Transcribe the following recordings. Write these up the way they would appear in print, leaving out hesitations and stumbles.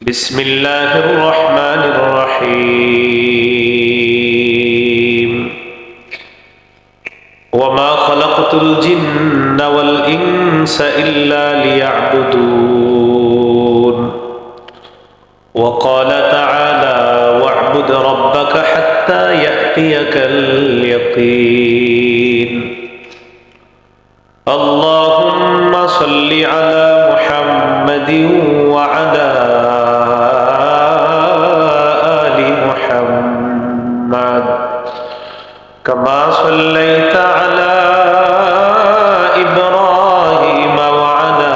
بسم الله الرحمن الرحيم وما خلقت الجن والإنس إلا ليعبدون وقال تعالى واعبد ربك حتى يأتيك اليقين اللهم صل على محمد وعلى آل محمد كما صليت على إبراهيم وعلى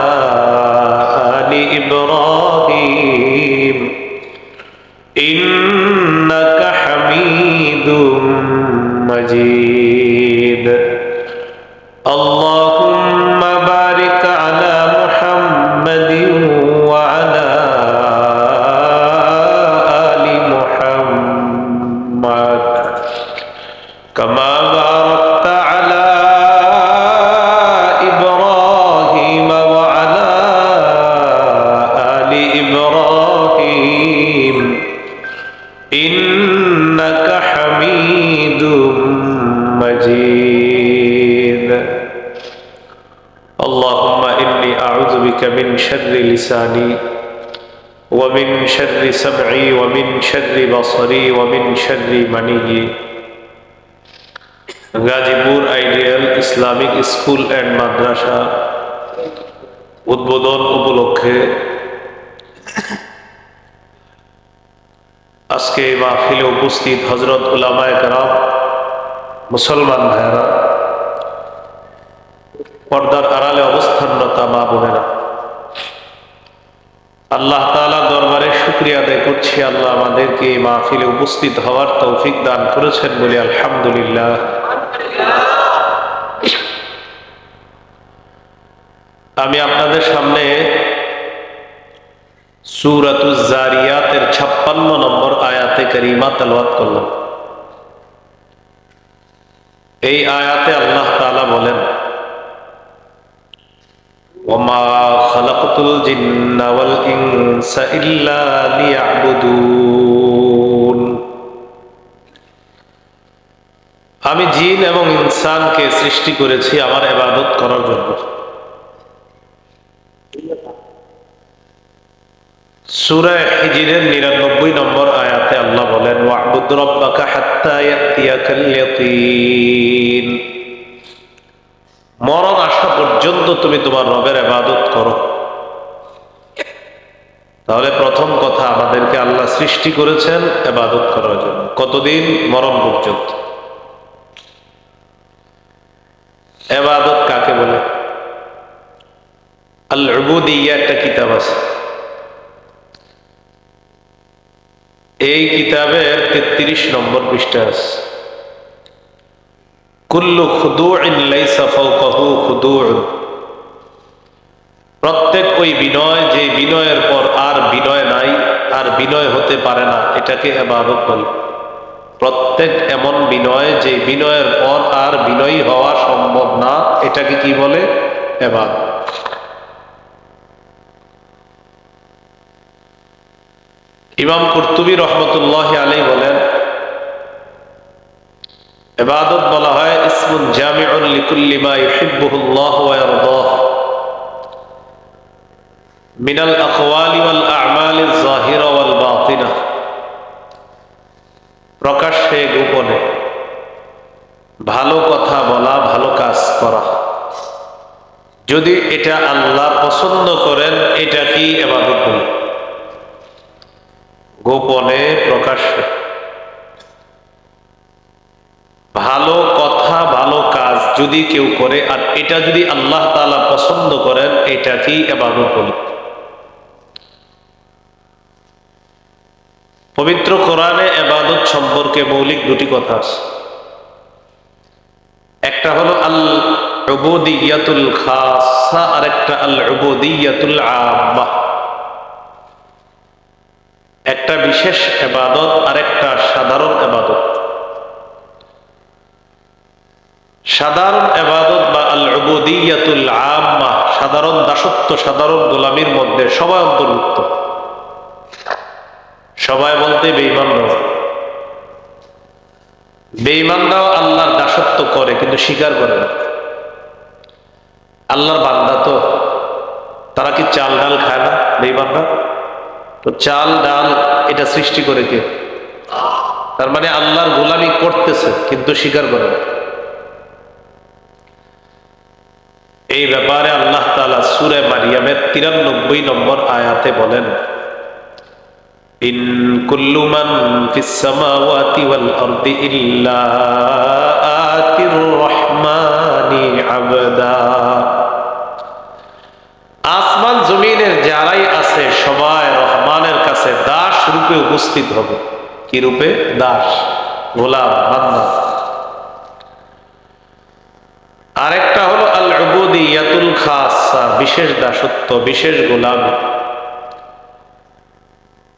آل إبراهيم إنك حميد مجيد اللهم بارك على محمد وعلى آل محمد كما باركت على إبراهيم وعلى آل إبراهيم إنك حميد مجيد اللهم إني أعوذ بك من شر لساني ومن شر سمعي ومن شر بصري ومن شر مني Gazipur Ideal Islamic School and Madrasa উদ্বোধন উপলক্ষে আজকে মাহফিলে উপস্থিত হযরত উলামায়ে কেরাম, মুসলমান ভাইয়েরা, পর্দার আড়ালে অবস্থানরত মা বোনেরা, আল্লাহ তাআলার দরবারে শুকরিয়া আদায় করছি। আল্লাহ আমাদেরকে এই মাহফিলে উপস্থিত হওয়ার তৌফিক দান করেছেন বলে আলহামদুলিল্লাহ। আমি আপনাদের সামনে সূরাতুজ জারিয়াতের 56 নম্বর আয়াতে কারিমা তেলাওয়াত করলাম। এই আয়াতে আল্লাহ তাআলা বলেন, ওমা খালাকতুল জিন্না ওয়াল ইনসা ইল্লা লিয়াবুদুন। আমি জিন এবং ইনসানকে সৃষ্টি করেছি আমার ইবাদত করার জন্য। সূরা হিজরের 99 নম্বর আয়াতে আল্লাহ বলেন, ওয়া'বুদ রাব্বাকা হাত্তা ইয়াতিয়াকাল ইয়াকিন। মরণ আসা পর্যন্ত তুমি তোমার রবের ইবাদত করো। তাহলে প্রথম কথা, আমাদেরকে আল্লাহ সৃষ্টি করেছেন ইবাদত করার জন্য। কতদিন? মরণ পর্যন্ত। ইবাদত কাকে বলে? আল উবুদিয়্যাহ একটা কিতাব আছে। এই কিতাবের 33 নম্বর পৃষ্ঠা আছে, কুল্লু খুদুইন লাইসা ফাওকাহু খুদুউন। প্রত্যেক ওই বিনয় যে বিনয়ের পর আর বিনয় নাই, আর বিনয় হতে পারে না, এটাকে ইবাদত বলে। প্রত্যেক এমন বিনয় যে বিনয়ের পর আর বিনয়ী হওয়া সম্ভব না, এটাকে কি বলে? ইবাদত। ইমাম কুরতুবী রহমতুল্লাহি আলাইহি বলেন, ইবাদত বলা হয় ইসমুন জামিউন লিকুল্লি মা ইউহিব্বুহুল্লাহু ওয়া ইয়ারদাহু মিনাল আকওয়ালি ওয়াল আ'মালিজ যাহিরা ওয়াল বাতিনা। প্রকাশ্যে গোপনে ভালো কথা বলা, ভালো কাজ করা, যদি এটা আল্লাহ পছন্দ করেন, এটা কি ইবাদত বলে? গোপনে প্রকাশ্যে ভালো কথা, ভালো কাজ যদি কেউ করে, আর এটা যদি আল্লাহ তাআলা পছন্দ করেন, এটা কি ইবাদত বলে? পবিত্র কোরআনে ইবাদত সম্পর্কে মৌলিক দুটি কথা আছে। একটা হলো আল উবুদিয়্যাতুল খাসা, আর একটা আল উবুদিয়্যাতুল আম্মা। একটা বিশেষ ইবাদত আর একটা সাধারণ ইবাদত। সাধারণ ইবাদত বা আল উবুদিয়্যাতুল আম্মা, সাধারণ দাসত্ব, সাধারণ গোলামির মধ্যে সবাই অন্তর্ভুক্ত। সবাই বলতে বেঈমানরাও। বেঈমানরাও আল্লাহর দাসত্ব করে কিন্তু স্বীকার করে না। আল্লাহর বান্দা তো, তারা কি চাল ডাল খায় না বেঈমানরা? তো চাল ডাল এটা সৃষ্টি করে কে? তার মানে আল্লাহর গোলামি করতেছে কিন্তু স্বীকার করে না। এই ব্যাপারে আল্লাহ তাআলা সূরা মারিয়ামের 93 নম্বর আয়াতে বলেন, ইন কুল্লু মান ফিস সামাওয়াতি ওয়াল আরদি ইল্লা আতির রহমানি আবদা। আসমান জমিনের যারাই আছে সবাই রহমানের কাছে দাস রূপে উপস্থিত হবে। কি রূপে? দাস, গোলাম, বান্দা। আরেকটা হলো আল উবুদিয়াতুল খাসা, বিশেষ দাসত্ব, বিশেষ গোলামি।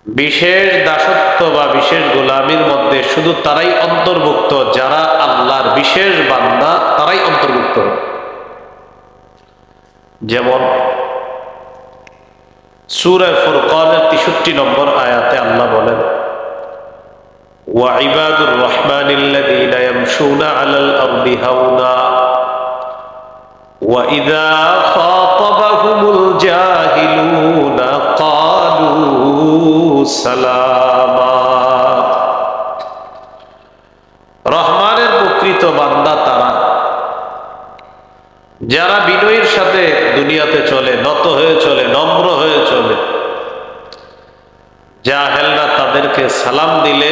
বিশেষ দাসত্ব বা বিশেষ গোলামির মধ্যে শুধু তারাই অন্তর্ভুক্ত যারা আল্লাহর বিশেষ বান্দা, তারাই অন্তর্ভুক্ত। যেমন সূরা ফুরকানের 63 নম্বর আয়াতে আল্লাহ বলেন, ওয়া ইবাদুর রহমানিল্লাযীনা ইয়ামশুনা আলাল আরদি হাওনা ওয়া ইযা খাতাবাহুমুল জাহিলুনা ক্বালু সালামা। রহমানের প্রকৃত বান্দা তারা যারা বিনয়ের সাথে দুনিয়াতে চলে, নত হয়ে চলে, নম্র হয়ে চলে। জাহেলরা তাদেরকে সালাম দিলে,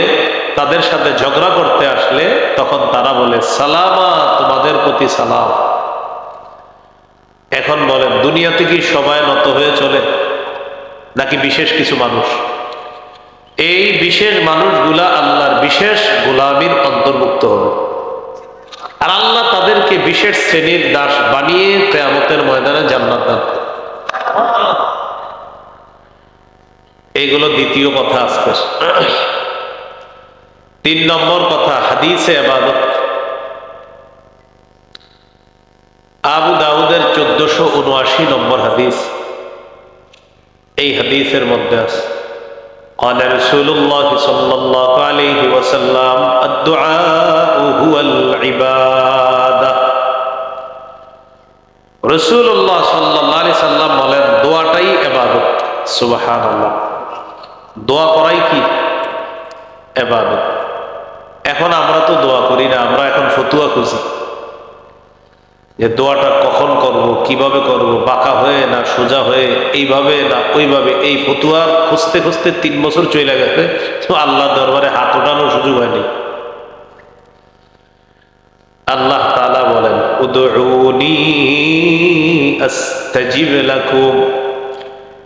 তাদের সাথে ঝগড়া করতে আসলে তখন তারা বলে সালামা, তোমাদের প্রতি সালাম। এখন বলেন, দুনিয়াতে কি সবাই নত হয়ে চলে নাকি বিশেষ কিছু মানুষ? এই বিশেষ মানুষগুলা আল্লাহর বিশেষ গোলামির অন্তর্ভুক্ত হবে, আর আল্লাহ তাদেরকে বিশেষ শ্রেণীর দাস বানিয়ে কিয়ামতের ময়দানে জান্নাত দান করবে। এইগুলো দ্বিতীয় কথা আজকে। 3 নম্বর কথা, হাদিসে ইবাদত। আবু দাউদের 1479 নম্বর হাদিস। এই হাদিসের মধ্যে আছে, قال رسول الله صلى الله عليه وسلم الدعاء هو العبادة। রাসূলুল্লাহ সাল্লাল্লাহু আলাইহি সাল্লাম বলেন, দোয়াটাই ইবাদত। সুবহানাল্লাহ। দোয়া করাই কি? ইবাদত। এখন আমরা তো দোয়া করি না, আমরা এখন ফতুয়া খুঁজি যে দোয়াটা কখন করব, কিভাবে করব, বাঁকা হয়ে না সোজা হয়ে, এইভাবে না ওইভাবে। এই ফতুয়া খুঁজতে খুঁজতে 3 বছর চলে গেছে, তো আল্লাহ দরবারে হাত ওঠানোর সুযোগ হয়নি। আল্লাহ তাআলা বলেন, উদউনি আস্তাজিব লাকুম,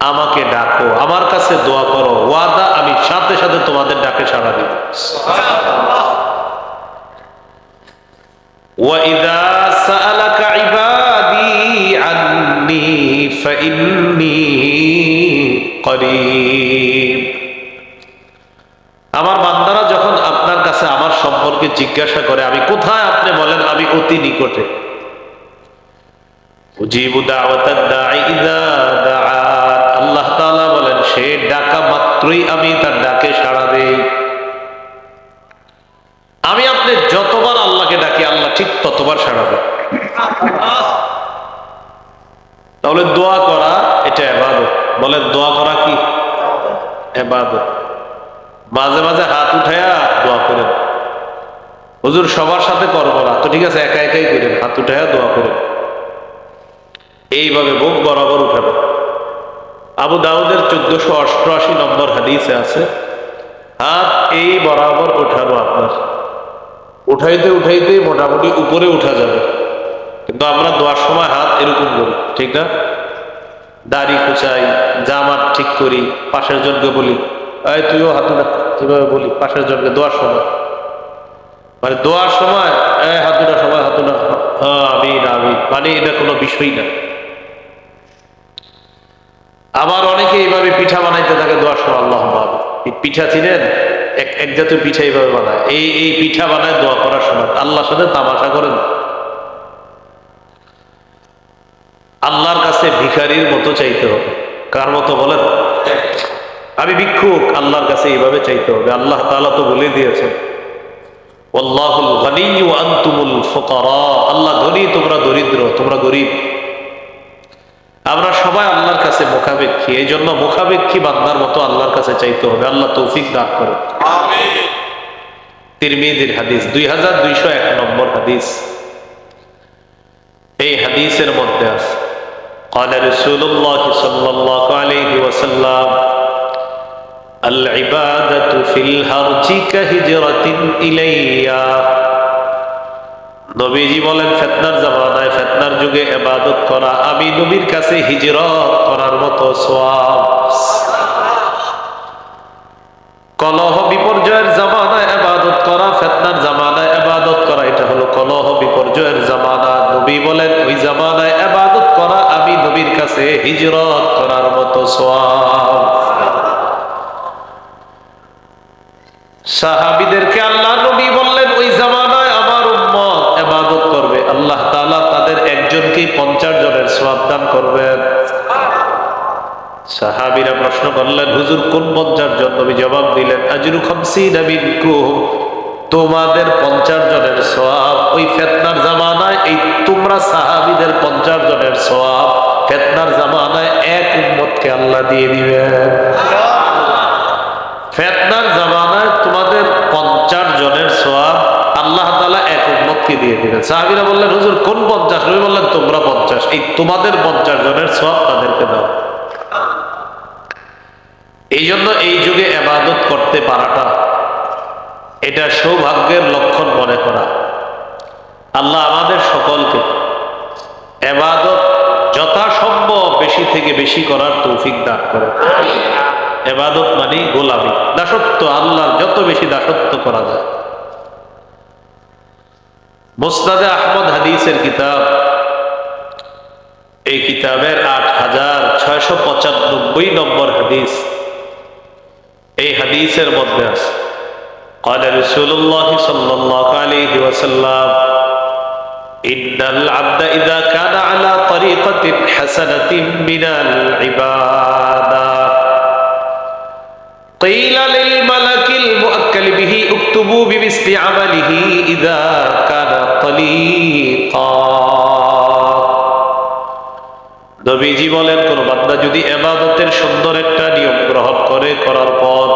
আমাকে ডাকো, আমার কাছে দোয়া করো, ওয়াদা আমি সাথে সাথে তোমাদের ডাকে সাড়া দিব। সুবহানাল্লাহ। وَإِذَا سَأَلَكَ عِبَادِي عَنِّي فَإِنِّي قَرِيب। আমার বান্দারা যখন আপনার কাছে আমার সম্পর্কে জিজ্ঞাসা করে আমি কোথায়, আপনি বলেন আমি অতি নিকটে। উজিবু দাওয়াতাদ দাঈ ইযা দাআন, আল্লাহ তাআলা বলেন সে ডাকা মাত্রই আমি তার ডাকে সাড়া দেই। আমি আপনি যতবার আল্লাহকে ডাকি আল্লাহ ঠিক ততবার সাড়া দেয়। তাহলে দোয়া করা এটা ইবাদত। বলেন দোয়া করা কি? ইবাদত। মাঝে মাঝে হাত উঠায়া দোয়া করেন। হুজুর সবার সাথে করবো না তো ঠিক আছে, একা একাই করেন, হাত উঠায়া দোয়া করেন। এইভাবে বুক বরাবর উঠাবেন। আবু দাউদের 1488 নম্বর হাদিসে আছে, হাত এই বরাবর উঠানো আপনার, উঠাইতে উঠাইতে মোটামুটি উপরে উঠা যাবে। কিন্তু আমরা দোয়ার সময় হাত এরকম করি, ঠিক না? দাড়ি খুঁচাই, জামাত ঠিক করি, পাশের জনকে বলি এই তুইও হাত উঠা, এভাবে বলি পাশের জনকে দোয়ার সময়। মানে দোয়ার সময় হাত উঠা, সবাই হাত উঠা, আমিন আমিন, মানে এটা কোনো বিষয় না। আবার অনেকে এইভাবে পিঠা বানাইতে থাকে দোয়ার সময়, আল্লাহ পিঠা চিনেন, এক জাতীয় পিঠা এইভাবে বানায়, এই পিঠা বানায় দোয়া করার সময়। আল্লাহর সাথে তামাশা করেন। আল্লাহর কাছে ভিখারির মতো চাইতে হবে। কার মতো বলেন? আমি ভিক্ষুক, আল্লাহর কাছে এইভাবে চাইতে হবে। আল্লাহ তাআলা তো বলে দিয়েছেন, ওয়াল্লাহুল গনিয়্যু ওয়া আনতুমুল ফুকারা, আল্লাহ ধনী, তোমরা দরিদ্র, তোমরা গরিব। আমরা সবাই আল্লাহর কাছে মুখাপেক্ষী, এই জন্য মুখাপেক্ষী বান্দার মতো আল্লাহর কাছে চাইতে হবে। আল্লাহ তৌফিক দান করে। তিরমিজির হাদিস, 2201 নম্বর হাদিস। এই হাদিসের মধ্যে আছে, قال رسول الله صلى الله عليه وسلم العبادة في الهرج كهجرة إلي। নবীজি বলেন, ফিতনার জামানায়, ফিতনার যুগে ইবাদত করা আমি নবীর কাছে হিজরত করার মতো সওয়াব। কলহ বিপর্যয়ের জামানায় ইবাদত করা, ফিতনার জামানায় ইবাদত করা, এটা হলো কলহ বিপর্যয়ের জামানা। নবী বলেন, ওই জামানায় ইবাদত করা আমি নবীর কাছে হিজরত করার মতো সওয়াব। সাহাবীদেরকে আল্লাহ নবী বললেন, ওই জামানায় আমার উম্মত ইবাদত করবে, আল্লাহ তাআলা তাদের একজনকেই 50 জনের সওয়াব দান করবেন। সাহাবীরা প্রশ্ন করলেন, হুজুর কোন 50 জন? নবী জবাব দিলেন, আজরু 50 মিনকুম, তোমাদের 50 জনের সওয়াব ওই ফিতনার জামানায়, এই তোমরা সাহাবীদের 50 জনের সওয়াব ফিতনার জামানায় এক উম্মতকে আল্লাহ দিয়ে দিবেন। ফিতনার জামানায় তোমাদের 50 জনের সওয়াব আল্লাহ তাআলা এক উম্মতকে দিয়ে দিবেন। সাহাবীরা বললেন, হুজুর কোন 50? নবী বললেন, তোমরা 50, এই তোমাদের 50 জনের সওয়াব তাদেরকে দাও। এই জন্য এই যুগে ইবাদত করতে পারাটা, এটা সৌভাগ্যের লক্ষণ মনে করা। আল্লাহ আমাদের সকলকে ইবাদত যথাসম্ভব বেশি থেকে বেশি করার তৌফিক দান করে। ইবাদত মানে গোলামি, দাসত্ব, আল্লাহর যত বেশি দাসত্ব করা যায়। মুসনাদে আহমদ হাদিসের কিতাব, এই কিতাবের 8695 নম্বর হাদিস। এই হাদিসের মধ্যে আছে, قال رسول الله صلى الله عليه وسلم إن العبد إذا كان على طريقة حسنة من العبادة قيل للملك المؤكل به اكتبوا بمثل عمله إذا كان طليقا। নবীজি বলেন, কোন বান্দা যদি ইবাদতের সুন্দর একটা নিয়ম গ্রহণ করে, করার পর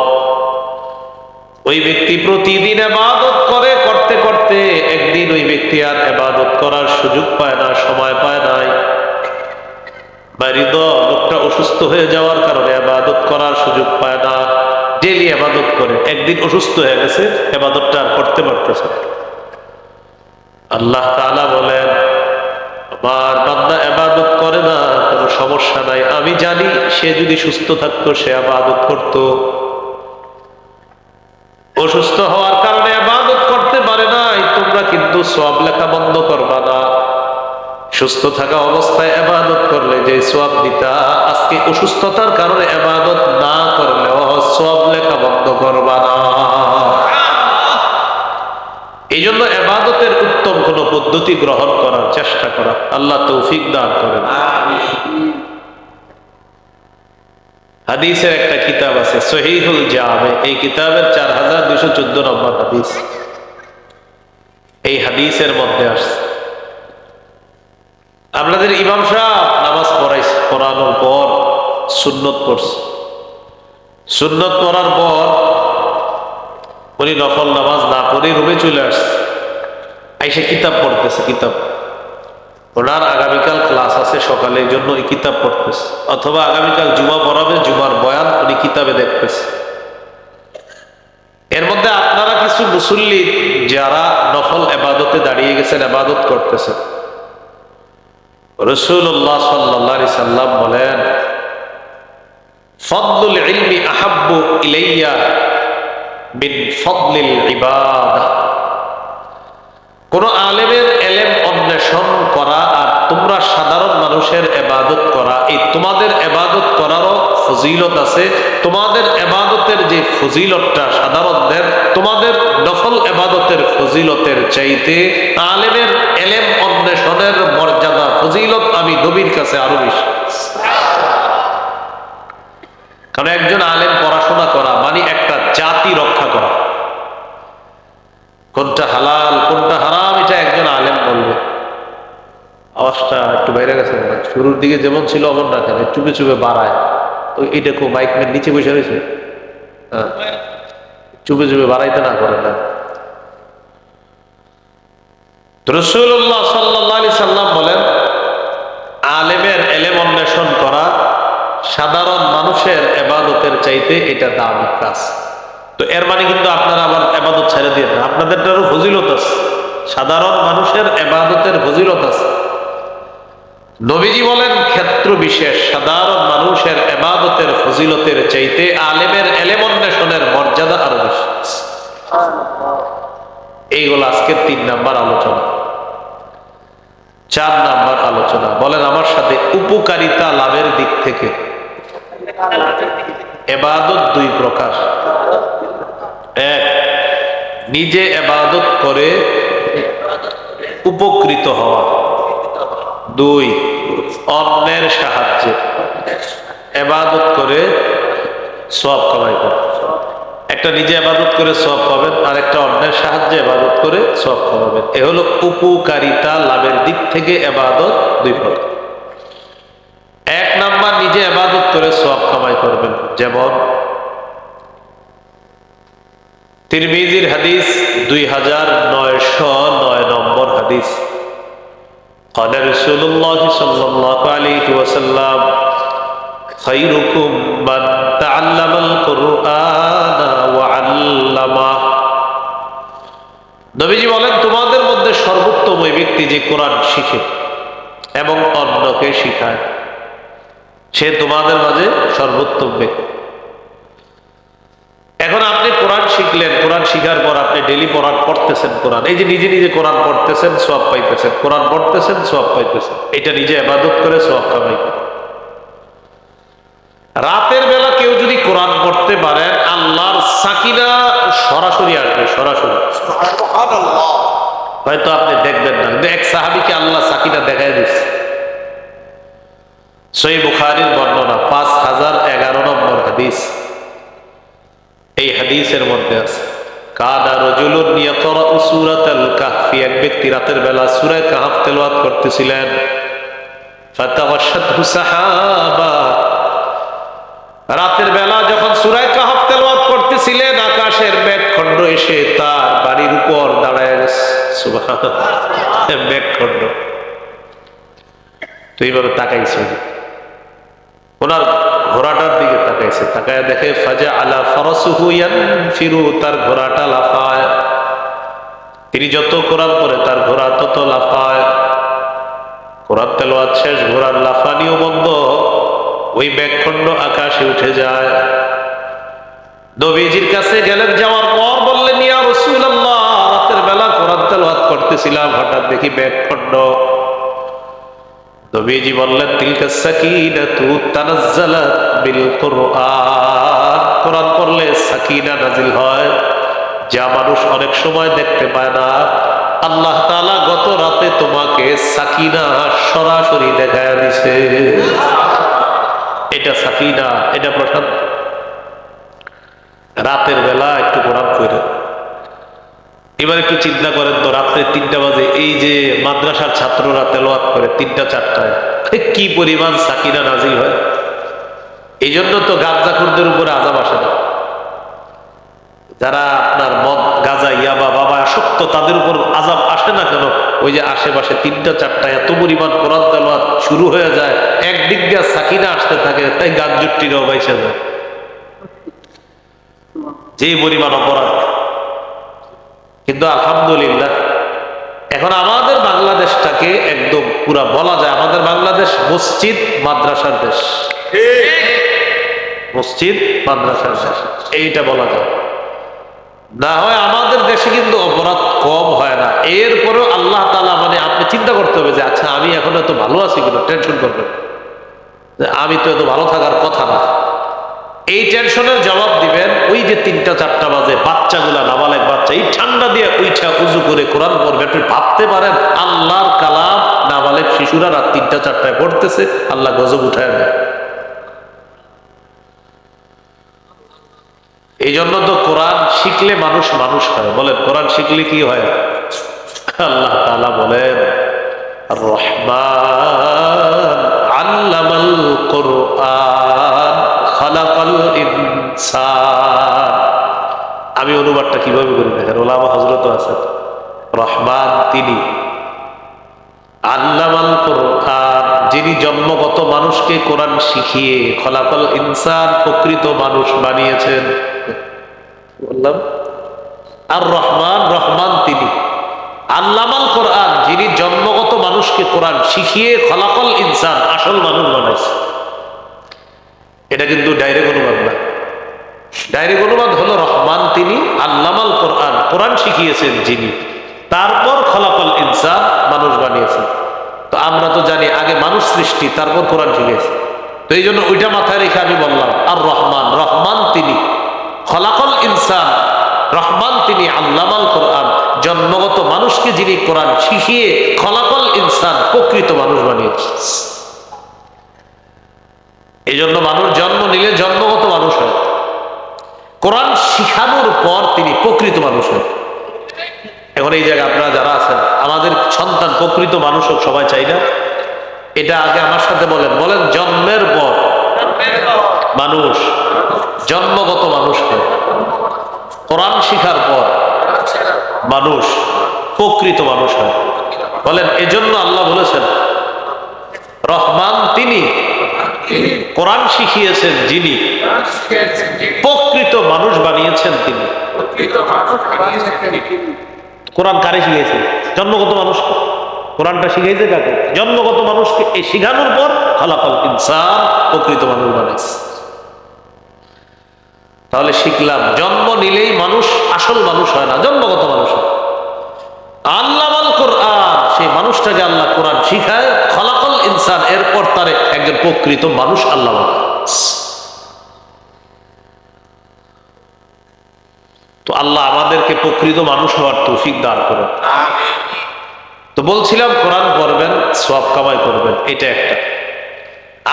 ওই ব্যক্তি প্রতিদিন ইবাদত করে, করতে করতে একদিন ওই ব্যক্তি আর ইবাদত করার সুযোগ পায় না, সময় পায় নাই, বাড়িতে লোকটা অসুস্থ হয়ে যাওয়ার কারণে ইবাদত করার সুযোগ পায় না, ডেইলি ইবাদত করে, একদিন অসুস্থ হয়ে গেছে, ইবাদতটা আর করতে পারতেছে না। আল্লাহ তাআলা বলেন, আমার বান্দা ইবাদত করে না, কোনো সমস্যা নাই, আমি জানি সে যদি সুস্থ থাকতো সে ইবাদত করত। অসুস্থ হওয়ার কারণে ইবাদত করতে পারে নাই, তোমরা কিন্তু সওয়াব লেখা বন্ধ করবা না। সুস্থ থাকা অবস্থায় ইবাদত করলে যে সওয়াব দিতা, আজকে অসুস্থতার কারণে ইবাদত না করলেও সওয়াব লেখা বন্ধ করবা না। এই জন্য ইবাদতের উত্তম কোন পদ্ধতি গ্রহণ করার চেষ্টা করা। আল্লাহ তৌফিক দান করেন। হাদিসের একটা কিতাব আছে, সহিহুল জামে, এই কিতাবের 4214 নম্বর হাদিস। এই হাদিসের মধ্যে আসছে, আপনাদের ইমাম সাহেব নামাজ পড়াইছে, পড়ানোর পর সুন্নত পড়ছে, সুন্নত পড়ার পর উনি নফল নামাজ না পড়ে রুমে চলে আসছে, আইসে কিতাব পড়তেছে। কিতাব, ওনার আগামীকাল ক্লাস আছে সকালে, এই জন্য এই কিতাব পড়তেছে, অথবা আগামীকাল জুমা পড়াবে, জুমার বয়ান উনি কিতাবে দেখতেছে। এর মধ্যে আপনারা কিছু মুসল্লি যারা নফল ইবাদতে দাঁড়িয়ে গেছেন, ইবাদত করতেছেন, রাসূলুল্লাহ সাল্লাল্লাহু আলাইহি সাল্লাম বলেন, ফাদলুল ইলমি আহাব্বু ইলাইয়া মিন ফাদলিল ইবাদাহ। কোন আলেমের ইলম অন্বেষণ করা আর তোমরা সাধারণ মানুষের ইবাদত করা, এই তোমাদের ইবাদত করারও ফজিলত আছে। তোমাদের ইবাদতের যে ফজিলতটা সাধারণদের, তোমাদের নফল ইবাদতের ফজিলতের চাইতে আলেমের ইলম অন্বেষণের মর্যাদা, ফজিলত আমি নবীর কাছে আরো বেশি। কারণ একজন আলেম পড়াশোনা শুরুর দিকে যেমন ছিল অমন রাখেন, চুপে চুপে বাড়ায়। তো এটা খুব মাইকের নিচে বসে রয়েছে, হ্যাঁ, চুপে চুপে বাড়াইতে না করেন না। রাসূলুল্লাহ সাল্লাল্লাহু আলাইহি সাল্লাম বলেন, আলেমের এলেম অন্বেষণ করা সাধারণ মানুষের ইবাদতের চাইতে এটা দামি কাজ। তো এর মানে কিন্তু আপনারা আবার ইবাদত ছেড়ে দিয়ে না, আপনাদেরটারও ফজিলত আছে, সাধারণ মানুষের ইবাদতের ফজিলত আছে। নবীজি বলেন ক্ষেত্র বিশেষ সাধারণ মানুষের ইবাদতের ফজিলতের চাইতে আলেমের এলেম অন্বেষণের মর্যাদা আরো বেশি। এইগুলো আজকের 3 নাম্বার আলোচনা। 4 নাম্বার আলোচনা, বলেন আমার সাথে, উপকারিতা লাভের দিক থেকে ইবাদত 2 প্রকার। 1, নিজে ইবাদত করে উপকৃত হওয়া। 2, অন্যের সাহায্যে ইবাদত করে সওয়াব কামাই করা। একটা নিজে ইবাদত করে সওয়াব পাবেন, আর একটা অন্যের সাহায্যে ইবাদত করে সওয়াব পাবেন। এ হলো উপকারিতা লাভের দিক থেকে ইবাদত 2 প্রকার। 1 নাম্বার, নিজে ইবাদত করে সওয়াব কামাই করবেন। যেমন তিরমিজির হাদিস 2909 নম্বর হাদিস, قال رسول الله صلى الله عليه وسلم خيركم من تعلم القرآن وعلمه। নবীজি বলেন, তোমাদের মধ্যে সর্বোত্তম ওই ব্যক্তি যে কোরআন শিখে এবং অন্যকে শিখায়, সে তোমাদের মাঝে সর্বোত্তম ব্যক্তি। এখন আপনি কোরআন শিখলেন, কোরআন শিখার পর আপনি ডেইলি কোরআন পড়তেছেন, কোরআন এই যে নিজে নিজে কোরআন পড়তেছেন, সওয়াব পাইতেছেন, কোরআন পড়তেছেন, সওয়াব পাইতেছেন, এটা নিজে ইবাদত করে সওয়াব কামাই করেন। রাতের বেলা কেউ যদি কোরআন পড়তে পারেন, আল্লাহর সাকিনা সরাসরি আসবে, সরাসরি। সুবহানাল্লাহ। হয়তো আপনি দেখবেন না, কিন্তু এক সাহাবীকে আল্লাহ সাকিনা দেখায় দিচ্ছে। সহিহ বুখারীর বর্ণনা 5011 নম্বর হাদিস। এই হাদিসের মধ্যে আছে, কানা রাজুলুন ইয়াকরাউ সূরাতাল কাহফি, এক ব্যক্তি রাতের বেলা সূরা কাহফ তেলাওয়াত করতেছিলেন। ফাতাওয়াশাতহু সাহাবা, রাতের বেলা যখন সূরা কাহফ তেলাওয়াত করতেছিলেন, আকাশের মেঘখণ্ড এসে তার বাড়ির উপর দাঁড়ায় গেছে। সুবহানাল্লাহ, মেঘখণ্ড। তো এইভাবে তাকাইছে, ওনার ঘোড়াটার দিকে তাকাইছে, তাকায় দেখে ফাজা আলা ফারাসুহু ইয়ানফিরু, তার ঘোড়াটা লাফায়। তিনি যত কোরআন পড়ে তার ঘোড়া তত লাফায়। কোরআন তেলাওয়াত শেষ, ঘোড়ার লাফানিও বন্ধ, ওই মেঘখণ্ড আকাশে উঠে যায়। নবীজির কাছে গেলেন, যাওয়ার পর বললেন, ইয়া রাসূলুল্লাহ, রাতের বেলা কোরআন তেলাওয়াত করতেছিলাম, হঠাৎ দেখি মেঘখণ্ড। নবীজি বললেন, তিলকা সাকিনাতু তানাজ্জালাত বিল কুরআন, কোরআন পড়লে সাকিনা নাজিল হয়, যা মানুষ অনেক সময় দেখতে পায় না। আল্লাহ তাআলা গত রাতে তোমাকে সাকিনা সরাসরি দেখায় দিছে। এটা সাকিনা, এটা প্রশান্ত। রাতের বেলা একটু কোরআন পড়ে। এবার একটু চিন্তা করেন তো, রাত্রে 3টা বাজে এই যে মাদ্রাসার ছাত্ররা তেলাওয়াত করে 3টা-4টায়, কি পরিমাণ সাকিনা নাজিল হয়। এই জন্য তো গাঁজাখোরদের উপরে আযাব আসে না। যারা আপনার মদ, গাঁজা, ইয়াবা, বাবা আসক্ত, তাদের উপর আযাব আসে না কেন? ওই যে আশেপাশে 3টা-4টায় এত পরিমাণ কোরআন তেলাওয়াত শুরু হয়ে যায়, একদিক দিয়ে সাকিনা আসতে থাকে, তাই গাঁজুট্টিরাও বাইসে যায়। যে পরিমাণ অপরাধ। কিন্তু আলহামদুলিল্লাহ এখন আমাদের বাংলাদেশটাকে একদম পুরা বলা যায়, আমাদের বাংলাদেশ মসজিদ মাদ্রাসার দেশ। মসজিদ মাদ্রাসার দেশ, এইটা বলা যায়। না হয় আমাদের দেশে কিন্তু অপরাধ কম হয় না। এরপরেও আল্লাহ তাআলা, মানে আপনি চিন্তা করতে হবে যে আচ্ছা আমি এখন এত ভালো আছি কিন্তু, টেনশন করবেন যে আমি তো এত ভালো থাকার কথা না। এই টেনশনের জবাব দিবেন ওই যে 3টা-4টা বাজে বাচ্চাগুলা, নাবালেগ বাচ্চা, এই ঠান্ডা দিয়ে উইঠা উজু করে কোরআন পড়বে। একটু ভাবতে পারেন, আল্লাহর কালাম নাবালেগ শিশুরা রাত 3টা-4টায় পড়তেছে, আল্লাহ গজব উঠায় দেয়। এই জন্য তো কোরআন শিখলে মানুষ মানুষ হয়। বলেন কোরআন শিখলে কি হয়? আল্লাহ তাআলা বলেন, আর রহমান আল্লামাল কুরআন খালাকাল ইনসান। আমি অনুবাদটা কিভাবে করি দেখেন, ওলামা হযরত আছেন, রহমান তিনি, আল্লামাল কুরআন যিনি জন্মগত মানুষকে কোরআন শিখিয়ে, খলাকাল ইনসান প্রকৃত মানুষ বানিয়েছেন। বললাম আর রহমান, রহমান তিনি, আল্লামাল কোরআন যিনি জন্মগত মানুষকে কোরআন শিখিয়ে খলাকাল ইনসান আসল মানুষ বানাইছে। এটা কিন্তু ডাইরেক্ট অনুবাদ না। ডাইরেক্ট অনুবাদ হলো রহমান তিনি, আল্লামাল কোরআন কোরআন শিখিয়েছেন যিনি, তারপর খলাকাল ইনসান মানুষ বানিয়েছেন। তো আমরা তো জানি আগে মানুষ সৃষ্টি, তারপর কোরআন শিখিয়েছে। তো এই জন্য ওইটা মাথায় রেখে আমি বললাম আর রহমান, রহমান তিনি, খলাকাল ইনসান রহমান তিনি, আল্লামাল কোরআন জন্মগত মানুষকে যিনি কোরআন শিখিয়ে খলাকাল ইনসান প্রকৃত মানুষ বানিয়েছে। এই জন্য মানুষ জন্ম নিলে জন্মগত মানুষ হয়, কোরআন শিখানোর পর তিনি প্রকৃত মানুষ হয়। এখন এই জায়গায় আপনারা যারা আছেন, আমাদের সন্তান প্রকৃত মানুষ হোক সবাই চাই না? এটা আগে আমার সাথে বলেন, বলেন জন্মের পর মানুষ জন্মগত মানুষ হয়, কোরআন শিখার পর মানুষ প্রকৃত মানুষ হয়। বলেন এজন্য আল্লাহ বলেছেন রহমান তিনি, কোরআন শিখিয়েছেন যিনি, প্রকৃত মানুষ বানিয়েছেন তিনি। কোরআন কারে শিখিয়েছেন? জন্মগত মানুষ। কোরআনটা শিখাইছে কাকে? জন্মগত মানুষকে। এই শিখানোর পর খলাকাল ইনসান প্রকৃত মানুষ বানিয়েছে। তাহলে শিখলাম জন্ম নিলেই মানুষ আসল মানুষ হয় না, জন্মগত মানুষ হয়। আল্লামাল কোরআন সেই মানুষটাকে আল্লাহ কোরআন শিখায়, খলাকাল ইনসান এরপর তারে একজন প্রকৃত মানুষ আল্লাহ বানায়। তো আল্লাহ আমাদেরকে প্রকৃত মানুষ হওয়ার তৌফিক দান করেন। তো বলছিলাম কোরআন পড়বেন, সওয়াব কামাই করবেন, এটা একটা।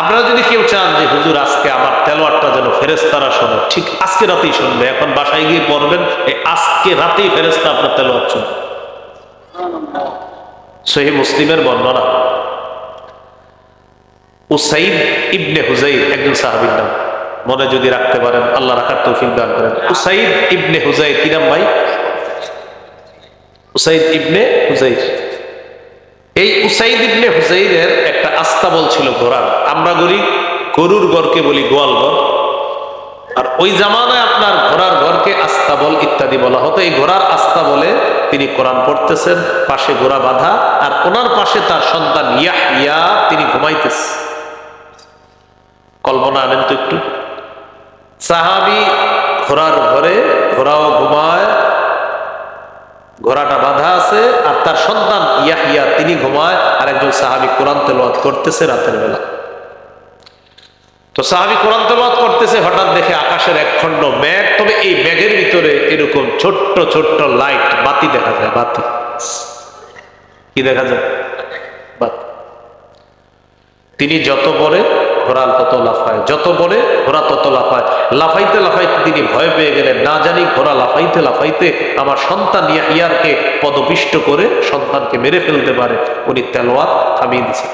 আপনারা যদি কেউ চান যে হুজুর আজকে আমার তেলাওয়াতটা যেন ফেরেশতারা শোনে, ঠিক আজকে রাতেই শুনবে। এখন বাসায় গিয়ে পড়বেন, এই আজকে রাতেই ফেরেশতা আপনার তেলাওয়াত শুনবে। সহিহ মুসলিমের বর্ণনা, উসাইদ ইবনে হুজাইর একজন সাহাবীর নাম, মনে যদি রাখতে পারেন আল্লাহ রাখার তৌফিক দান করেন। উসাইদ ইবনে হুজাইর, কি নাম ভাই? উসাইদ ইবনে হুজাইর। এই উসাইদ ইবনে হুজাইরের একটা আস্তাবল ছিল ঘোড়ার। আমরা গরুর ঘরকে বলি গোয়াল ঘর, আর ওই জামানায় আপনার ঘোড়ার ঘরকে আস্তাবল ইত্যাদি বলা হতো। এই ঘোড়ার আস্তাবলে তিনি কোরআন পড়তেছেন, পাশে ঘোড়া বাঁধা, আর ওনার পাশে তার সন্তান ইয়াহইয়া তিনি ঘুমাইতেছে। কল্পনা আনেন তো একটু, সাহাবী ঘোড়ার ঘরে, ঘোড়াও ঘুমায়, ঘোড়াটা বাঁধা আছে, আর তার সন্তান ইয়াহইয়া তিনি ঘুমায়, আর একজন সাহাবী কোরআন তেলাওয়াত করতেছে রাতের বেলা। তো সাহাবী কোরআন তেলাওয়াত করতেছে, হঠাৎ দেখে আকাশের এক খণ্ড মেঘ, তবে এই মেঘের ভিতরে এরকম ছোট্ট ছোট্ট লাইট, বাতি দেখা যায়। বাতি কি দেখা যায়? বাতি। তিনি যত পরে ঘোড়া তত লাফায়, যত পরে ঘোড়া তত লাফায়। লাফাইতে লাফাইতে তিনি ভয় পেয়ে গেলেন, না জানি ঘোড়া লাফাইতে লাফাইতে আমার সন্তান ইয়াহইয়াকে পদপিষ্ট করে সন্তানকে মেরে ফেলতে পারে। উনি তেলাওয়াত থামিয়ে দিয়েছেন।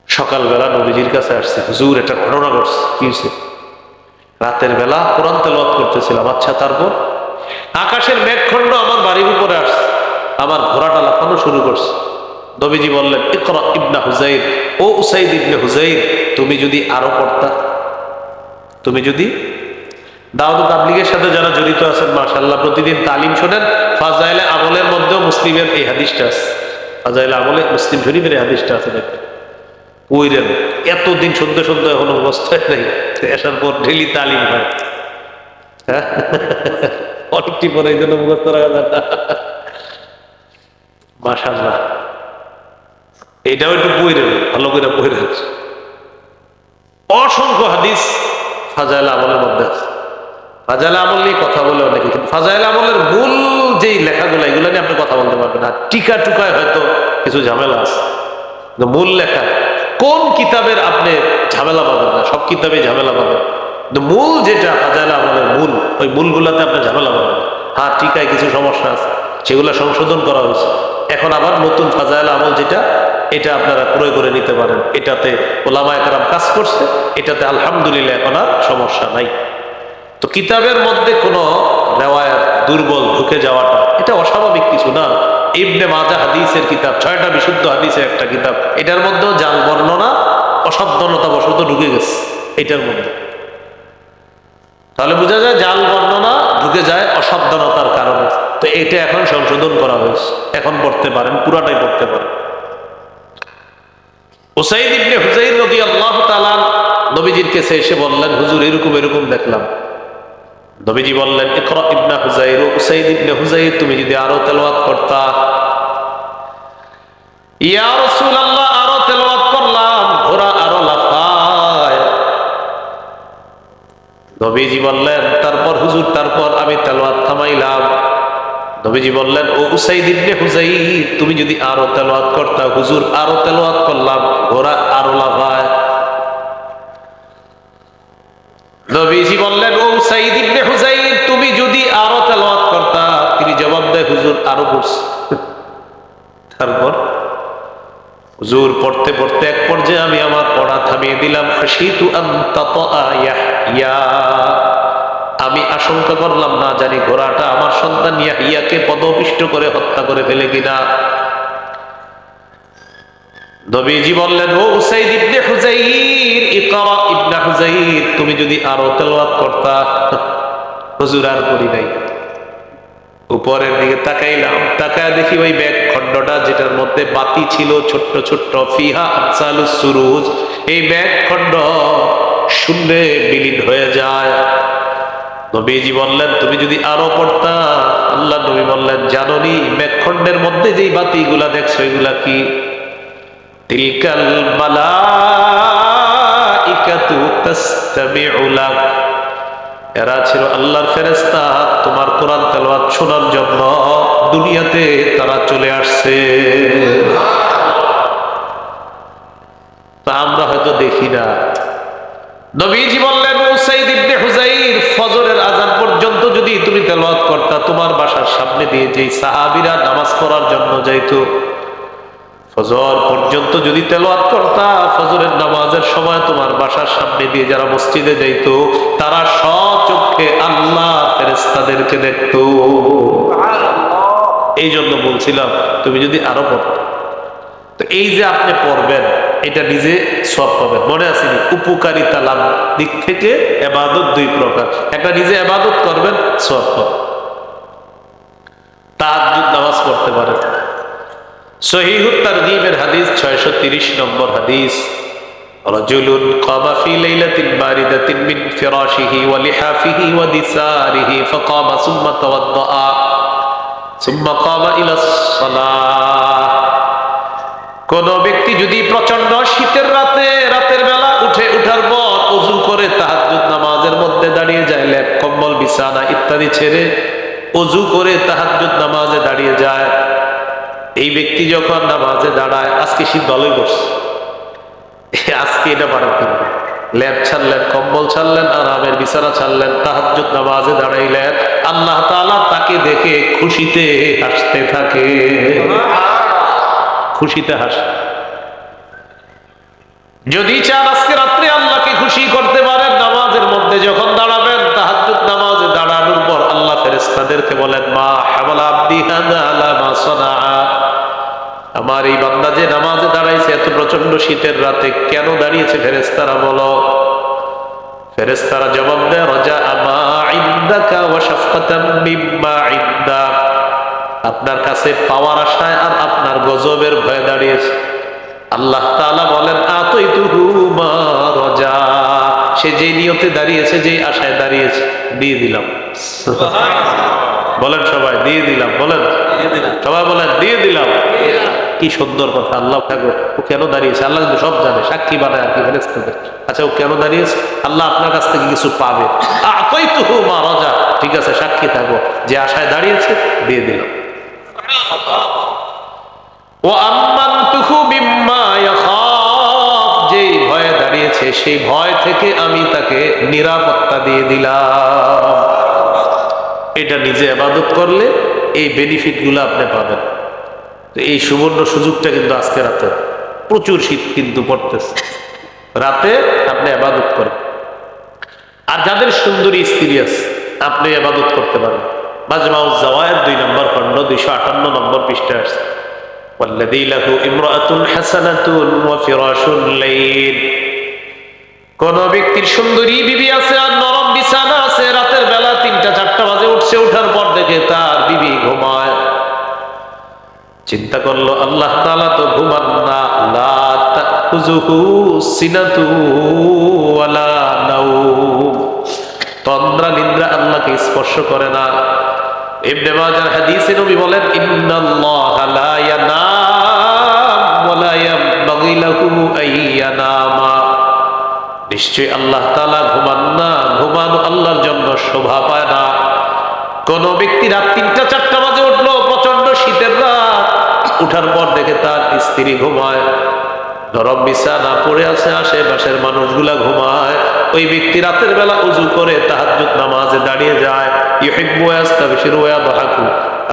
সকালবেলা নবীজির কাছে আসছে, হুজুর একটা ঘটনা ঘটছে। কি হয়েছে? রাতের বেলা কোরআন তেলাওয়াত করতেছিলাম। আচ্ছা, তারপর? আকাশের মেঘখণ্ড আমার বাড়ির উপরে আসছে, আমার ঘোড়াটা লাফানো শুরু করছে। নবীজি বললেন, ইকরা ইবনে হুজাইর, ও উসাইদ ইবনে হুজাইর, তুমি যদি আরো পড়তা, তুমি যদি দাওয়াত তাবলীগের সাথে যারা জড়িত আছেন, মাশাআল্লাহ প্রতিদিন তালিম শোনেন, ফাজাইলে আমলের মধ্যেও মুসলিমের এই হাদিসটা আছে। ফাজাইলে আমলে মুসলিম শরীফের এই হাদিসটা আছে। দেখেন ওইরেন, এতদিন শুনতে শুনতে এখনো অবস্থায় নাই, আসার পর ডেলি তালিম হয়। হ্যাঁ, অনেকটি পরে এই জন্য মুখস্থ রাখা যায় না। মাশাআল্লাহ, এটাও একটু বইরেন, ভালো করে বইরেন। অসংখ্য হাদিস ফাজাইল আমলের মধ্যে আছে। ফাজাইল আমল নিয়ে কথা বলে অনেকে, কিন্তু ফাজাইল আমলের মূল যেই লেখাগুলো, এগুলো নিয়ে আপনি কথা বলতে পারবেন না। টিকা টুকায় হয়তো কিছু ঝামেলা আছে, মূল লেখা কোন কিতাবের আপনি ঝামেলা পাবেন না, সব কিতাবে ঝামেলা পাবেন, কিন্তু মূল যেটা ফাজাইল আমলের মূল, ওই মূলগুলাতে আপনি ঝামেলা পাবেন না। হ্যাঁ, টিকায় কিছু সমস্যা আছে, সেগুলো সংশোধন করা হয়েছে। এখন আবার নতুন ফাজাইল আমল যেটা, এটা আপনারা ক্রয় করে নিতে পারেন। এটাতে ওলামায়ে কেরাম কাজ করছে, এটাতে আলহামদুলিল্লাহ এখন আর সমস্যা নাই। তো কিতাবের মধ্যে কোনো রেওয়ায়াত দুর্বল ঢুকে যাওয়াটা এটা অস্বাভাবিক কিছু না। ইবনে মাজাহ হাদিসের কিতাব, 6টা বিশুদ্ধ হাদিসের একটা কিতাব, এটার মধ্যেও জাল বর্ণনা অসাবধানতা বশত ঢুকে গেছে এটার মধ্যে। তাহলে বোঝা যায় জাল বর্ণনা ঢুকে যায় অসাবধানতার কারণে। তো এটা এখন সংশোধন করা হয়েছে, এখন পড়তে পারেন, পুরাটাই পড়তে পারেন। উসাইদ ইবনে হুযাইর রাদিয়াল্লাহু তাআলা নবীজির কাছে এসে বললেন, হুজুর এরকম এরকম দেখলাম। নবীজি বললেন, ইকরা ইবনে হুযাইর, উসাইদ ইবনে হুযাইর তুমি যদি আরো তেলাওয়াত করতা। ইয়া রাসূলুল্লাহ, আরো তেলাওয়াত করলাম, ঘোড়া আরো লাফায়। নবীজি বললেন, তারপর হুজুর, তারপর আমি তেলাওয়াত থামাইলাম। নবীজি বললেন, ও উসাইদ ইবনে হুযাইর তুমি যদি আরো তেলাওয়াত করতা। হুজুর আরো তেলাওয়াত করলাম, ঘোড়া আরো লাফায়। নবীজি বললেন, ও উসাইদ ইবনে হুযাইর তুমি যদি আরো তেলাওয়াত করতা। তিনি জবাব দেয়, হুজুর আরো পড়ছি। তারপর হুজুর পড়তে পড়তে এক পর্যায়ে আমি আমার পড়া থামিয়ে দিলাম। খাশিতু আন তাতা ইয়াহইয়া, আমি আশঙ্কা করলাম না জানি ঘোড়াটা আমার সন্তান ইয়াহইয়াকে পদপিষ্ট করে হত্যা করে ফেলে কিনা। নবীজি বললেন, ও উসাইদ ইবনে হুযাইর, ইকরা ইবনে হুযাইর তুমি যদি আরো তেলাওয়াত করতা। হুজুর আর করি নাই। উপরের দিকে তাকাইলাম, তাকায় দেখি ওই ব্যাগ খণ্ডটা যেটার মধ্যে বাতি ছিল ছোট্ট ছোট্ট, ফিহা আমসালুস সুরুজ, এই ব্যাগ খণ্ড শূন্যে বিলীন হয়ে যায়। নবীজি বললেন, তুমি যদি আরো পড়তা। আল্লাহ নবী বললেন, জানোনি ব্যাগ খণ্ডের মধ্যে যেই বাতিগুলা দেখছো এগুলা কি? তিলকাল মালাইকাতু তাসতামিউ লাক, এরা ছিল আল্লাহর ফেরেশতা, তোমার কোরআন তেলাওয়াত শোনার জন্য দুনিয়াতে তারা চলে আসছে। তা আমরা হয়তো দেখি না। নবীজি বললেন, উসাইদ ইবনে হুযাইর ফজরের আযান পর্যন্ত যদি তুমি তেলাওয়াত করতা, তোমার বাসার সামনে দিয়ে যেই সাহাবীরা নামাজ পড়ার জন্য যাইতো, ফজর পর্যন্ত যদি তেলাওয়াত করতা, ফজরের নামাজের সময় তোমার বাসার সামনে দিয়ে যারা মসজিদে যাইতো, তারা স্বচক্ষে আল্লাহ ফেরেশতাদেরকে দেখতো। এই জন্য বলছিলাম তুমি যদি আরো পড়তে। তো এই যে আপনি পড়বেন, এটা নিজে সওয়াব পাবেন। মনে আছে উপকারিতা লাভ দিক থেকে ইবাদত দুই প্রকার, একটা নিজে ইবাদত করবেন, সওয়াব পাবেন। তাহাজ্জুদ নামাজ পড়তে পারেন। সহিহুত তারগীবের হাদিস 630 নম্বর হাদিস, রাজুলুন কামা ফি লাইলাতিন বারিদাতিন মিন ফিরাশিহি ওয়া লিহাফিহি ওয়া দিসারিহি ফাকামা সুম্মা তাওয়াদ্দাআ সুম্মা কামা ইলাস সালাহ। কোন ব্যক্তি যদি প্রচন্ড শীতের রাতের বেলা উঠার পর ওযু করে তাহাজ্জুদ নামাজের মধ্যে দাঁড়িয়ে যায়, লেপ কম্বল বিছানা ইত্যাদি ছেড়ে ওযু করে তাহাজ্জুদ নামাজে দাঁড়িয়ে যায়, এই ব্যক্তি যখন নামাজে দাঁড়ায়, আজকে শীত ভালোই করছে, আজকে এটা পারেন, লেপ ছাড়লেন, কম্বল ছাড়লেন, আরামের বিছানা ছাড়লেন, তাহাজ্জুদ নামাজে দাঁড়াইলেন, আল্লাহ তাআলা তাকে দেখে খুশিতে হাসতে থাকে, খুশিতে হাসে। যদি চান আজকে রাত্রে আল্লাহকে খুশি করতে পারেন, নামাজের মধ্যে যখন দাঁড়াবেন, তাহাজ্জুদ নামাজে দাঁড়ানোর পর আল্লাহ ফেরেশতাদেরকে বলেন, মা হামালা আবদি হাযা আলা মা সানা, আমার এই বান্দা যে নামাজে দাঁড়াইছে এত প্রচন্ড শীতের রাতে কেন দাঁড়িয়েছে, ফেরেশতারা বলো। ফেরেশতারা জবাব দেয়, রাজা মা ইনদাকা ওয়া শাফকাতাম মিম্মা ইনদাক, আপনার কাছে পাওয়ার আশায় আর আপনার গজবের ভয়ে দাঁড়িয়েছে। আল্লাহ তাআলা বলেন, আতাইতুহু মা রাজা, সে যে নিয়তে দাঁড়িয়েছে, যে আশায় দাঁড়িয়েছে, দিয়ে দিলাম। বলেন সবাই, দিয়ে দিলাম। বলেন সবাই, বলেন দিয়ে দিলাম। কি সুন্দর কথা। আল্লাহ থাকবে, ও কেন দাঁড়িয়েছে আল্লাহ কিন্তু সব জানে, সাক্ষী বানায় আর কি ফেরেশতাদের। আচ্ছা ও কেন দাঁড়িয়েছে, আল্লাহ আপনার কাছ থেকে কিছু পাবে। আতাইতুহু মা রাজা, ঠিক আছে সাক্ষী থাকো, যে আশায় দাঁড়িয়েছে দিয়ে দিলাম। ও আম্মানতুহু মিম্মা ইয়াখাফ, যেই ভয়ে দাঁড়িয়েছে সেই ভয় থেকে আমি তাকে নিরাপত্তা দিয়ে দিলাম। এটা নিজে ইবাদত করলে এই বেনিফিট গুলো আপনি পাবেন। তো এই সুবর্ণ সুযোগটা কিন্তু আজকে রাতে, প্রচুর শীত কিন্তু পড়তেছে, রাতে আপনি ইবাদত করেন। আর যাদের সুন্দরী স্ত্রী আছে আপনি ইবাদত করতে পারেন। মাজমাউজ জাওয়ায়ের 2 নম্বর খণ্ড 258 নম্বর পৃষ্ঠায় আছে, ওয়াল্লাযী লাহু ইমরাআতুন হাসানাতুন ওয়া ফিরাশুল লাইল। কোন ব্যক্তির সুন্দরী বিবি আছে আর নরম বিছানা আছে, রাতের বেলা 3টা-4টা বাজে উঠছে, ওঠার পর দেখে তার বিবি ঘুমায়। চিন্তা করলো আল্লাহ তাআলা তো ঘুমান না, লা তাখুযুহু সিনাতু ওয়ালা নাওম, তন্দ্রা নিদ্রা আল্লাহকে স্পর্শ করে না। ইবনে মাজার হাদিসে নবী বলেন, ইন্নাল্লাহা লা ইয়ানাম ওয়া লা ইয়ানবাগি লাহু আইয়ানামা, নিশ্চয় আল্লাহ তাআলা ঘুমান না, ঘুমানো আল্লাহর জন্য শোভা পায় না। কোন ব্যক্তি রাত 3টা-4টা বাজে উঠলো, প্রচন্ড শীতের রাত, উঠার পর দেখে তার স্ত্রী ঘুমায়, নরম বিছানা পড়ে আছে, আশেপাশের মানুষগুলা ঘুমায়, ওই ব্যক্তি রাতের বেলা উযু করে তাহাজ্জুদ নামাজে দাঁড়িয়ে যায়। ইউহিব্বু ওয়াস্তাবশিরু ওয়া ইয়াদহাকু,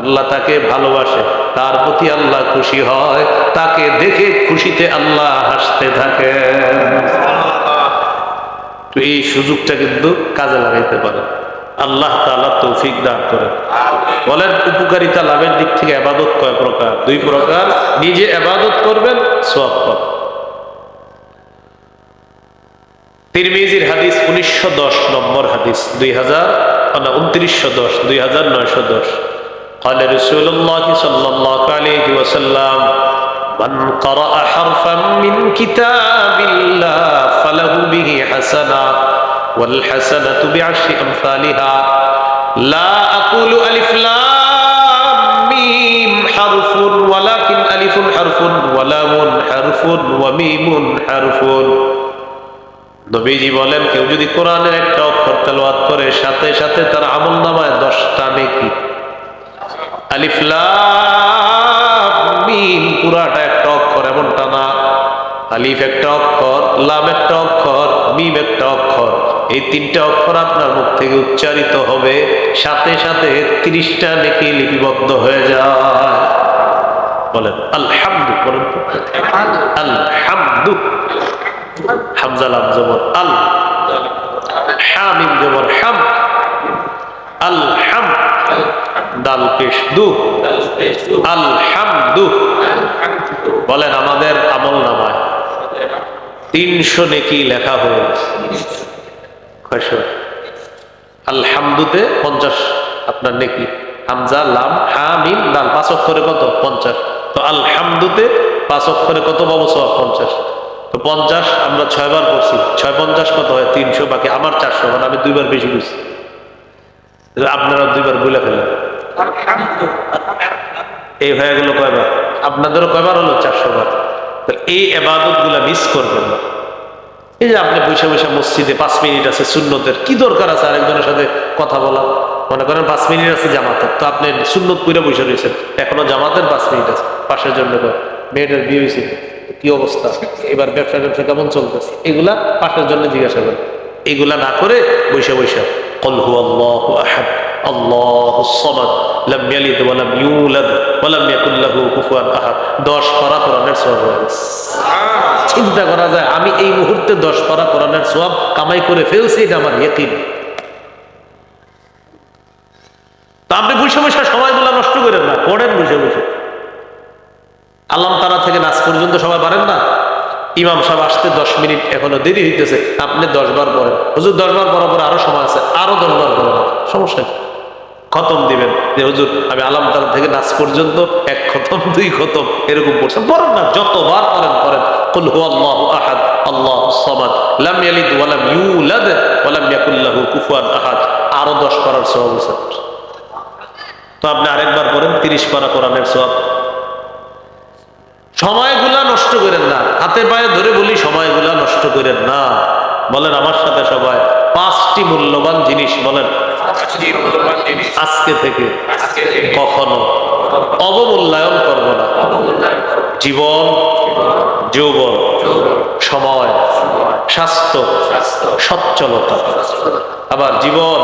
আল্লাহ তাকে ভালোবাসে, তার প্রতি আল্লাহ খুশি হয়, তাকে দেখে খুশিতে আল্লাহ হাসতে থাকে। তো এই সুযোগটা কিন্তু কাজে লাগাইতে পারে, আল্লাহ তাআলা তৌফিক দান করেন। বলেন উপকারিতা লাভের দিক থেকে ইবাদত কয় প্রকার? 2 প্রকার। নিজে ইবাদত করবেন, সওয়াব পাবেন। তিরমিজির হাদিস 1910 নম্বর হাদিস, 2910 قال رسول الله صلى الله عليه وسلم من قرأ حرفا من كتاب الله فله به حسنة والحسنة بعشر أمثالها لا أقول ألف لام ميم حرف ولكن ألف حرف ولام حرف وميم حرف। নবীজি বলেন, কেউ যদি কোরআনের একটা অক্ষর তেলাওয়াত করে, সাথে সাথে তার আমলনামায় 10টা নেকি। আলিফ লাম মিম পুরাটা একটা অক্ষর এমনটা না, আলিফ একটা অক্ষর, লাম একটা অক্ষর, মিম একটা অক্ষর, এই 3টা অক্ষর আপনার মুখ থেকে উচ্চারিত হবে, সাথে সাথে 30টা নেকি লিপিবদ্ধ হয়ে যায়। বলেন আলহামদু, বলেন আলহামদু, হামজা লাম জবর আল, হা মিম জবর হাম, আলহাম, দাল পেশ দু, আলহামদু। বলেন আমাদের আমলনামায় 300 নেকি লেখা হয়েছে। কয়শো? আলহামদুতে 50 আপনার নেকি, হামজা লাম হা মিম দাল 5 অক্ষরে কত? 50। তো আলহামদুতে 5 অক্ষরে কত পাবো? 50। তো 50 আমরা 6 বার পড়ছি, 6 50 কত হয়? 300। বাকি আমার 400, মানে আমি 2 বার বেশি বুঝছি, আপনারা 2 বার বলে ফেলেন। এই হয়ে গেল কয়বার? আপনাদেরও কয়বার হলো? 400 বার। এই ইবাদত গুলা মিস করবেন না। এই যে আপনি বসে বসে মসজিদে 5 মিনিট আছে সুন্নতের, কি দরকার আছে আরেকজনের সাথে কথা বলা? মনে করেন 5 মিনিট আছে জামাতের, তো আপনি সুন্নত পুরা বসে রয়েছেন, এখনো জামাতের 5 মিনিট আছে। পাশের জন্য মেয়েটার বিয়ে হয়েছে, কি অবস্থা, এবার ব্যবসা কেমন চলতেছে, এগুলা পাশের জন্য জিজ্ঞাসা করেন। এগুলা না করে বসে বসে قل هو الله احد الله الصمد لم يلد ولم يولد ولم يكن له كفوا احد 10 পারা কোরআনের সওয়াব হয়ে গেছে। চিন্তা করা যায় আমি এই মুহূর্তে 10 পারা কোরআনের সওয়াব কামাই করে ফেলছি, এটা আমার ইয়াকিন। তো আপনি বসে বসে সময়গুলো নষ্ট করেন না, পড়েন বসে বসে। আল্লাহ তাআলা থেকে নাচ পর্যন্ত সবাই পারেন না? ইমাম সাহেব আসতে 10 মিনিট এখনো দেরি হইতেছে, আপনি 10 বার পড়েন। হুজুর 10 বার পড়ার পরে আরো সময় আছে, আরো 10 বার পড়েন, সমস্যা কি? খতম দিবেন যে হুজুর আমি আলাম তাআলা থেকে নাচ পর্যন্ত 1 খতম 2 খতম এরকম পড়ছেন, পড়েন না, যতবার পড়েন পড়েন। কুল হুয়াল্লাহু আহাদ আল্লাহুস সামাদ লাম ইয়ালিদ ওয়া লাম ইউলাদ ওয়া লাম ইয়াকুল লাহু কুফুয়ান আহাদ, আরো 10 পারার সওয়াব আছে। তো আপনি আরেকবার পড়েন, 30 পারা কোরআনের সওয়াব। সময়গুলা নষ্ট করেন না, হাতে পায়ে ধরে বলি সময়গুলা নষ্ট করেন না। বলেন আমার সাথে সবাই, 5টি মূল্যবান জিনিস বলেন আজকে থেকে কখনো অবমূল্যায়ন করব না। জীবন, যৌবন, সময়, স্বাস্থ্য, সচ্ছলতা। আবার জীবন,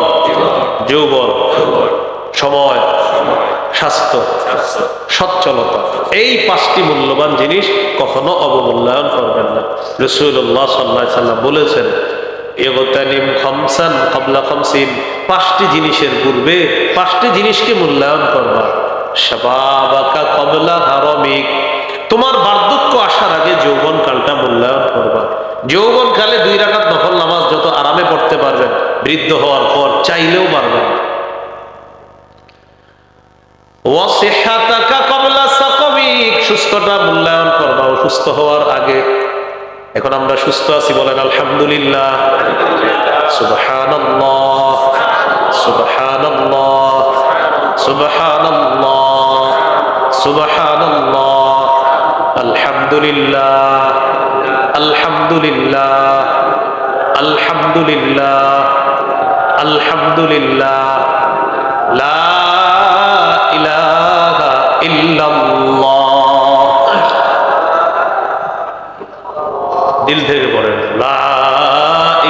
যৌবন, সময়, স্বাস্থ্য, সচ্ছলতা, এই পাঁচটি মূল্যবান জিনিস কখনো অবমূল্যায়ন করবেন না। রাসূলুল্লাহ সাল্লাল্লাহু আলাইহি ওয়াসাল্লাম বলেছেন, ইগতানিম খামসান ক্বাবলা খামসিন, পাঁচটি জিনিসের পূর্বে পাঁচটি জিনিসকে মূল্যায়ন করবা। শাবাবাকা ক্বাবলা হারামিক, তোমার বার্ধক্য আসার আগে যৌবন কালটা মূল্যায়ন করবা। যৌবন কালে 2 রাকাত নফল নামাজ যত আরামে পড়তে পারবেন, বৃদ্ধ হওয়ার পর চাইলেও পারবেন। ওয়াসিহাতাকা ক্বাবলা সাকামিক, সুস্থতা মূল্যায়ন করবা অসুস্থ হওয়ার আগে। এখন আমরা সুস্থ আছি, বলেন আলহামদুলিল্লাহ, সুবহানাল্লাহ, সুবহানাল্লাহ, সুবহানাল্লাহ, সুবহানাল্লাহ, আলহামদুলিল্লাহ, আলহামদুলিল্লাহ, আলহামদুলিল্লাহ, আলহামদুলিল্লাহ, লা ইলাহা ইল্লাল্লাহ। দিল থেকে পড়েন, লা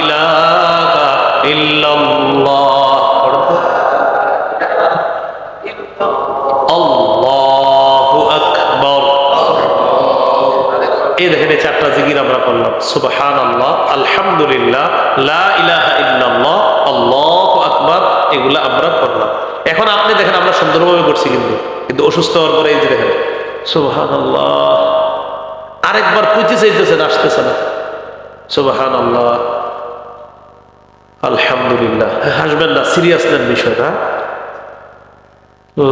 ইলাহা ইল্লাল্লাহ, আল্লাহু আকবার। এই দেখেন, এই 4টা জিকির আমরা করলাম, সুবহানাল্লাহ, আলহামদুলিল্লাহ, লা ইলাহা ইল্লাল্লাহ, আল্লাহু আকবার, এগুলা আমরা করলাম। এখন আপনি দেখেন আমরা সুন্দরভাবে করছি, কিন্তু অসুস্থ হওয়ার পরে এই যে দেখেন সুবহানাল্লাহ, আরেকবার কইতে চাইতেছেন, আসতেছে না। সুবহানাল্লাহ, আলহামদুলিল্লাহ। হাসবেন না, সিরিয়াস নেন বিষয়টা।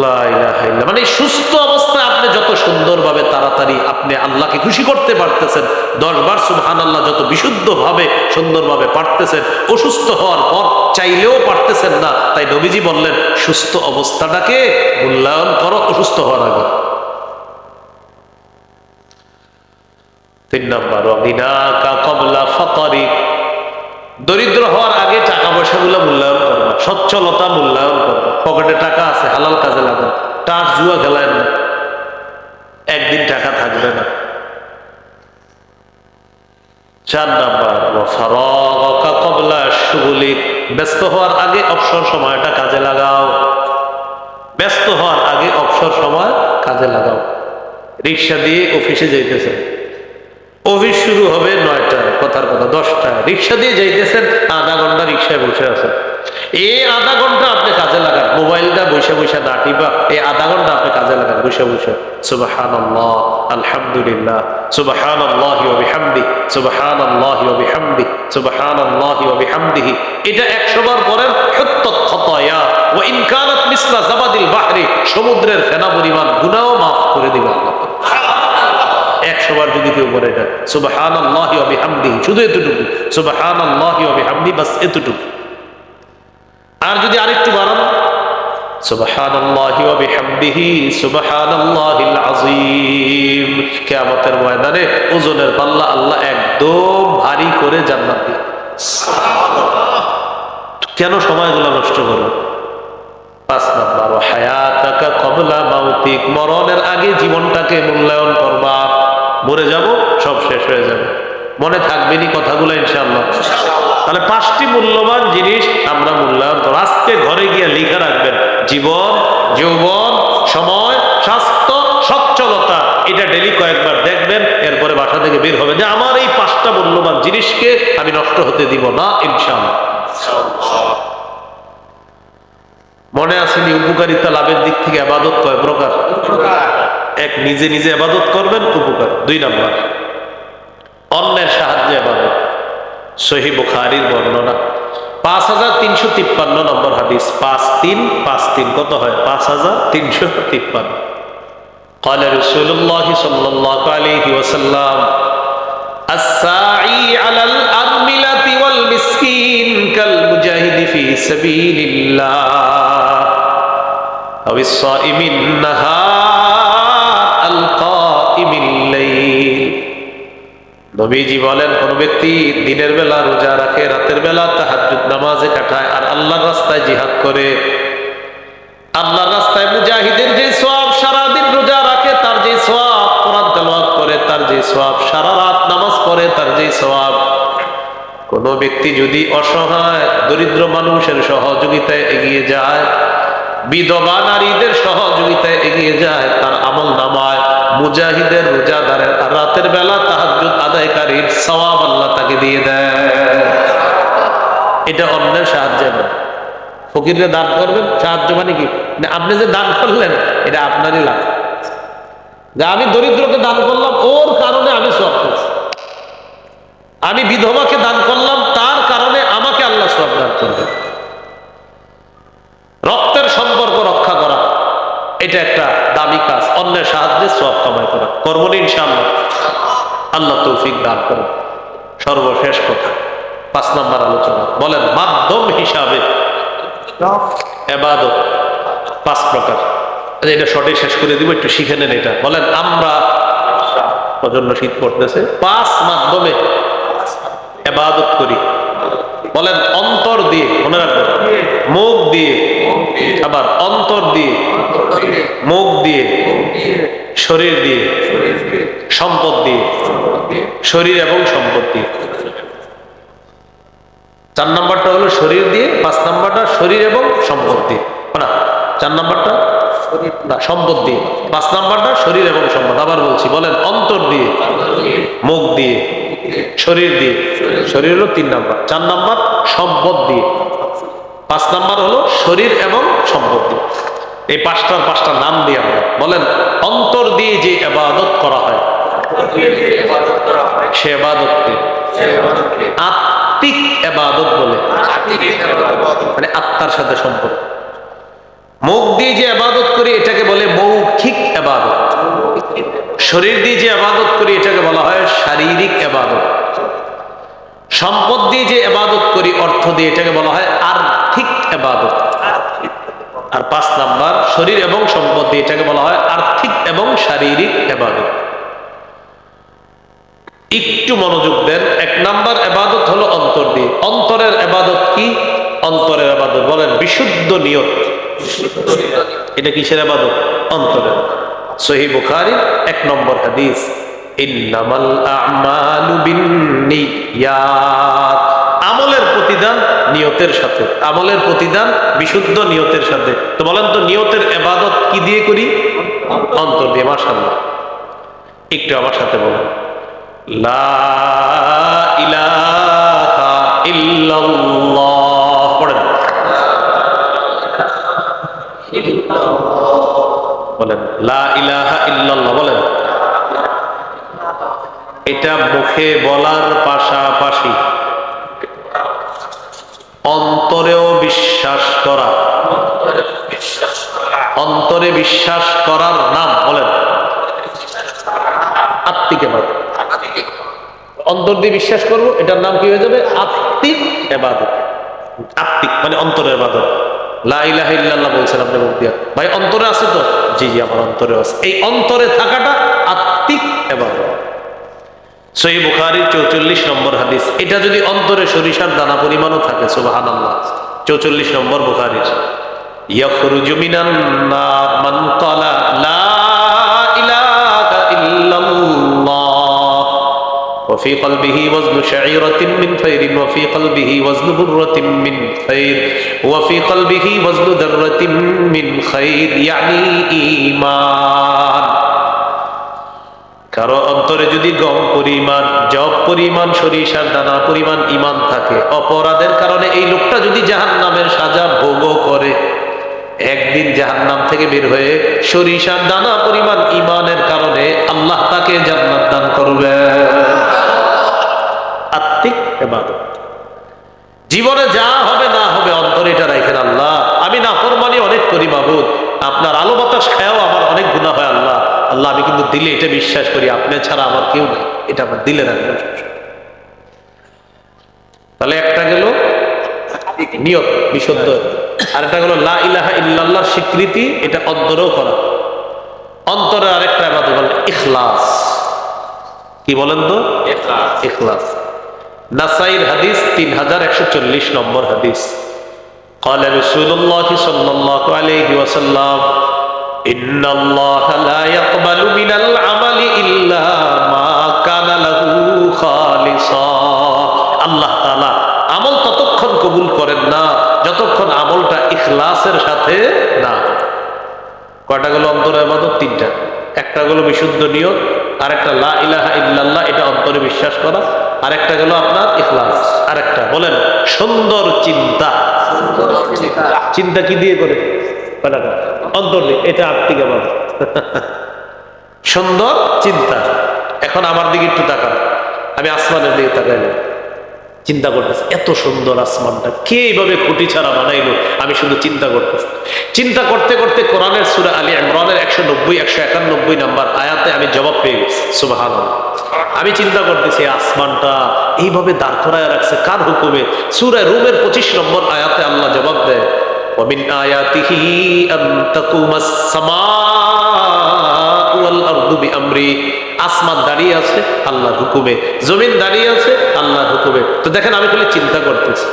লা ইলাহা ইল্লাল্লাহ, মানে সুস্থ অবস্থায় আপনি যত সুন্দরভাবে তাড়াতাড়ি আপনি আল্লাহকে খুশি করতে পারতেছেন, 10 বার সুবহানাল্লাহ যত বিশুদ্ধভাবে সুন্দরভাবে পারতেছেন, অসুস্থ হওয়ার পর চাইলেও পারতেছেন না। তাই নবীজি বললেন, সুস্থ অবস্থাটাকে মূল্যায়ন করো অসুস্থ হওয়ার আগে। 3 নাম্বার, ওয়াগিনাকা ক্বাবলা ফাকরিক, দরিদ্র হওয়ার আগে টাকা পয়সাগুলো মূল্যায়ন করবা, সচ্ছলতা মূল্যায়ন করবা। পকেটে টাকা আছে, হালাল কাজে লাগান, টাকা জুয়া খেলায় না, একদিন টাকা থাকবে না। 4 নাম্বার, ওয়াফারাগাকা ক্বাবলা শুগুলিক, ব্যস্ত হওয়ার আগে অবসর সময়টা কাজে লাগাও। ব্যস্ত হওয়ার আগে অবসর সময় কাজে লাগাও। রিক্সা দিয়ে অফিসে যাইতেছেন, অফিস শুরু হবে 9টায়, কথার কথা 10টায়, রিক্সা দিয়ে যাইতেছেন, আধা ঘন্টা রিক্সায় বসে আছেন। এই আধা ঘন্টা আপনি কাজে লাগান, মোবাইলটা বসে বসে না টিপা, এই আধা ঘন্টা আপনি কাজে লাগান বসে বসে। সুবহানাল্লাহ, আলহামদুলিল্লাহ, সুবহানাল্লাহি ওয়া বিহামদিহি, সুবহানাল্লাহি ওয়া বিহামদিহি, সুবহানাল্লাহি ওয়া বিহামদিহি। এটা 100 বার পড়েন, হুত্তাত খাতায়া ওয়া ইন কানাত মিসলা জাবাদিল বাহরি, সমুদ্রের ফেনা পরিমাণ গুনাহও maaf করে দিবেন আল্লাহ। 100 বার যদি কেউ করে এটা, সুবহানাল্লাহি ওয়া বিহামদিহি, শুধু এতটুকু, সুবহানাল্লাহি ওয়া বিহামদিহি, বাস এতটুকু। আর যদি আরেকটু বাড়ান, সুবহানাল্লাহি ওয়া বিহামদিহি, সুবহানাল্লাহিল আযীম। কিয়ামতের ময়দানে ওজনের পাল্লা আল্লাহ একদম ভারী করে জান্নাত দিবেন। কেন সময়গুলো নষ্ট করো? 5 নাম্বার, ওয়া হায়াতাকা ক্বাবলা মাউতিক, মরণের আগে জীবনটাকে মূল্যায়ন করবা। মরে যাব, সব শেষ হয়ে যাবে, মনে থাকবেনি কথাগুলো ইনশাআল্লাহ। তাহলে 5টি মূল্যবান জিনিস আমরা মূল্যায়ন করব। আজকে ঘরে গিয়ে লিখে রাখবেন, জীবন, যৌবন, সময়, স্বাস্থ্য, সচ্ছলতা, এটা ডেলি কয়েকবার দেখবেন। এরপরে বাসা থেকে বের হবে যে আমার এই 5টা মূল্যবান জিনিসকে আমি নষ্ট হতে দিব না ইনশাআল্লাহ। মনে আসেনি উপকারিতা লাভের দিক থেকে ইবাদত কয় প্রকার? এক, নিজে নিজে ইবাদত করবেন, উপকার। 2 নাম্বার, অন্যের সাহায্যে ইবাদত। সহিহ বুখারীর বর্ণনা, 5353 নম্বর হাদিস। 5353 কত হয়? 5353। قال رسول الله صلى الله عليه وسلم الساعي على الأرملة والمسكين كالمجاهد في سبيل الله أو الصائم النهار القائم الليل। নবীজি বলেন, কোন ব্যক্তি দিনের বেলা রোজা রাখে, রাতের বেলা তাহাজ্জুদ নামাজে কাটায়, আর আল্লাহর রাস্তায় জিহাদ করে। আল্লাহর রাস্তায় মুজাহিদের যে সওয়াব, সারা দিন রোজা রাখে তার যে সওয়াব, কোরআন তেলাওয়াত করে তার যে সওয়াব, সারা রাত নামাজ পড়ে তার যে সওয়াব। কোন ব্যক্তি যদি অসহায় দরিদ্র মানুষের সহযোগিতায় এগিয়ে যায়, বিধবা নারীদের সহযোগিতায় এগিয়ে যায়, তার আমল নামায় মুজাহিদের, রোজাদারের আর রাতের বেলা তাহাজ্জুদ আদায়কারীর সওয়াব আল্লাহ তাকে দিয়ে দেয়। এটা অন্যের সাহায্য না। ফকিরকে দান করবেন, সাহায্য মানে কি? আপনি যে দান করলেন এটা আপনারই লাভ। যে আমি দরিদ্রকে দান করলাম, ওর কারণে আমি সওয়াব পেয়েছি। আমি বিধবাকে দান করলাম, তার কারণে আমাকে আল্লাহ সওয়াব দান করবেন। রক্তের সম্পর্ক রক্ষা করা এটা একটা দামি কাজ, অন্যের সাহায্যে সওয়াব কামাই করা। করবো না ইনশাআল্লাহ? আল্লাহ তৌফিক দান করুন। সর্বশেষ কথা, 5 নম্বর আলোচনা, বলেন মাধ্যম হিসাবে ইবাদত 5 প্রকার। এটা শর্টে শেষ করে দিব, একটু শিখে নেন এটা। বলেন আমরা, প্রচন্ড শীত পড়তেছে, 5 মাধ্যমে ইবাদত করি। বলেন অন্তর দিয়ে, মনে রাখবেন, মুখ দিয়ে, আবার অন্তর দিয়ে, মুখ দিয়ে, শরীর দিয়ে, সম্পদ দিয়ে, শরীর এবং সম্পদ দিয়ে। 4 নম্বরটা হলো শরীর দিয়ে, 5 নম্বরটা শরীর এবং সম্পদ দিয়ে। না, 4 নম্বরটা না, সম্পদ দিয়ে। 5 নম্বরটা শরীর এবং সম্পদ। আবার বলছি, বলেন অন্তর দিয়ে, মুখ দিয়ে, শরীর দিয়ে। শরীর হলো 3 নম্বর। 4 নম্বর সম্পদ দিয়ে। 5 নম্বর হলো শরীর এবং সম্পদ দিয়ে। এই 5টার নাম দিয়ে আমরা বলেন অন্তর দিয়ে যে ইবাদত করা হয় সে ইবাদতকে আত্মিক ইবাদত বলে, মানে আত্মার সাথে সম্পর্ক। মুখ দিয়ে যে ইবাদত করি এটাকে বলে মৌখিক ইবাদত। শরীর দিয়ে যে ইবাদত করি এটাকে বলা হয় শারীরিক ইবাদত। সম্পদ দিয়ে যে ইবাদত করি, অর্থ দিয়ে, এটাকে বলা হয় আর্থিক ইবাদত। আর 5 নাম্বার শরীর এবং সম্পদ দিয়ে, এটাকে বলা হয় আর্থিক এবং শারীরিক ইবাদত। একটু মনোযোগ দেন। 1 নাম্বার ইবাদত হলো অন্তর দিয়ে। অন্তরের ইবাদত কি? অন্তরের ইবাদত বলেন বিশুদ্ধ নিয়ত। এটা কিসের ইবাদত? অন্তরের। সহিহ বুখারী 1 নম্বর হাদিস, ইন্নামাল আ'মালু বিন্নিয়াত। আমলের প্রতিদান নিয়তের সাথে, আমলের প্রতিদান বিশুদ্ধ নিয়তের সাথে। তো বলেন তো নিয়তের ইবাদত কি দিয়ে করি? অন্তর দিয়ে। মাশাআল্লাহ, একটু আমার সাথে বলেন লা ইলাহা ইল্লাল্লাহ। পড়েন, বলেন লা ইলাহা ইল্লাল্লাহ। বলেন এটা মুখে বলার পাশাপাশি অন্তরেও বিশ্বাস করা। অন্তরে বিশ্বাস করার নাম বলেন আত্মিক ইবাদত। অন্তর দিয়ে বিশ্বাস করব, এটার নাম কি হয়ে যাবে? আত্মিক ইবাদত। আত্মিক মানে অন্তরের ইবাদত। লা ইলাহা ইল্লাল্লাহ বলছেন আপনি মুখ দিয়া, ভাই অন্তরে আছে তো? জি জি, আমার অন্তরে আছে। এই অন্তরে থাকাটা আত্মিক ইবাদত। সহিহ বুখারীর 44 নম্বর হাদিস। এটা যদি অন্তরে সরিষার দানা পরিমাণও থাকে, সুবহানাল্লাহ, 44 নম্বর বুখারীর, ইয়াখরুজু মিনান নার মান ক্বালা লা ইলাহা ইল্লাল্লাহ ওয়া ফি কলবিহি ওয়াজনু শাঈরাতিন মিন খায়রিন ওয়া ফি কলবিহি ওয়াজনু বুররাতিন মিন খায়র ওয়া ফি কলবিহি ওয়াজনু দাররাতিন মিন খায়র, ইয়ানি ঈমান। কারো অন্তরে যদি গম পরিমাণ, জব পরিমাণ, সরিষার দানা পরিমাণ ঈমান থাকে, অপরাধের কারণে এই লোকটা যদি জাহান্নামের সাজা ভোগ করে, একদিন জাহান্নাম থেকে বের হয়ে সরিষার দানা পরিমাণ ঈমানের কারণে আল্লাহ তাকে জান্নাত দান করবে। আত্মিক ইবাদত। জীবনে যা হবে না হবে অন্তরে এটা রাখেন, আল্লাহ আমি নাফরমানি অনেক করি মাবুদ, আপনার আলো বাতাস খায়াও আমার অনেক গুনাহ হয় আল্লাহ, আল্লাহ আমি কিন্তু দিলে এটা বিশ্বাস করি আপনি ছাড়া আমার কেউ নেই, এটা আমার দিলে রাখবেন। তাহলে একটা গেল নিয়ত বিশুদ্ধ, আর একটা গেল লা ইলাহা ইল্লাল্লাহ স্বীকৃতি, এটা অন্তরেও করা। অন্তরে আরেকটা ইবাদত বলেন ইখলাস। কি বলেন তো? ইখলাস। নাসাইর হাদিস 3140 নম্বর হাদিস, قال رسول الله صلى الله عليه وسلم إن الله لا يقبل من العمل إلا ما كان له خالصا। আল্লাহ তাআলা আমল ততক্ষণ কবুল করেন না যতক্ষণ আমলটা ইখলাসের সাথে না। কয়টা গেল অন্তরে ইবাদত? তিনটা। একটা গেল বিশুদ্ধ নিয়ত, আরেকটা লা ইলাহা ইল্লাল্লাহ, এটা অন্তরে বিশ্বাস করা, আরেকটা গেল আপনার ইখলাস, আরেকটা বলেন সুন্দর চিন্তা। চিন্তা কি দিয়ে করে? অন্তর দিয়ে, এটা আত্মিক ইবাদত। সুন্দর চিন্তা। এখন আমার দিকে একটু তাকান, আমি আসমানের দিকে তাকাইলাম, চিন্তা করতেছি এত সুন্দর আসমানটা কে এইভাবে খুঁটি ছাড়া বানাইলো, আমি শুধু চিন্তা করতেছি। চিন্তা করতে করতে কোরআনের সূরা আলী ইমরানের 190 191 নাম্বার আয়াতে আমি জবাব পেয়ে গেছি। সুবহানাল্লাহ। আমি চিন্তা করতেছি আসমানটা এইভাবে দাঁড় করায় রাখছে কার হুকুমে? সূরা রুমের 25 নম্বর আয়াতে আল্লাহ জবাব দেয়, ওয়া মিন আয়াতিহি আন তাকুমাস সামাউ ওয়াল আরদু বিআমরি। আসমান দাঁড়িয়ে আছে আল্লাহর হুকুমে, জমিন দাঁড়িয়ে আছে আল্লাহর হুকুমে। তো দেখেন আমি খালি চিন্তা করতেছি।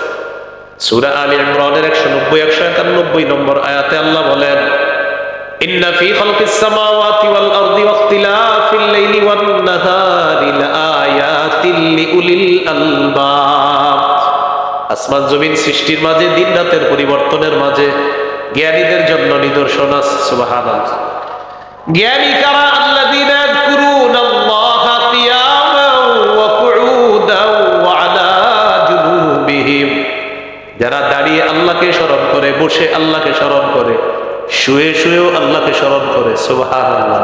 সূরা আলী ইমরানের 190 191 নম্বর আয়াতে আল্লাহ বলেন, ইন্না ফি খালকিস সামাওয়াতি ওয়াল আরদি ওয়াখতিলাফিল লাইলি ওয়ান নাহারি লাআয়াতিল লিউলিল আলবাব। আসমান জমিন সৃষ্টির মাঝে, দিন রাতের পরিবর্তনের মাঝে জ্ঞানীদের জন্য নিদর্শন আছে। সুবহানাল্লাহ। জ্ঞানী কারা? আল্লাযীনা ইয়াযকুরুনাল্লাহা কিয়ামান ওয়া কুউদান ওয়া আলা জুনুবিহিম। যারা দাঁড়িয়ে আল্লাহকে স্মরণ করে, বসে আল্লাহকে স্মরণ করে, শুয়ে শুয়েও আল্লাহকে স্মরণ করে। সুবহানাল্লাহ।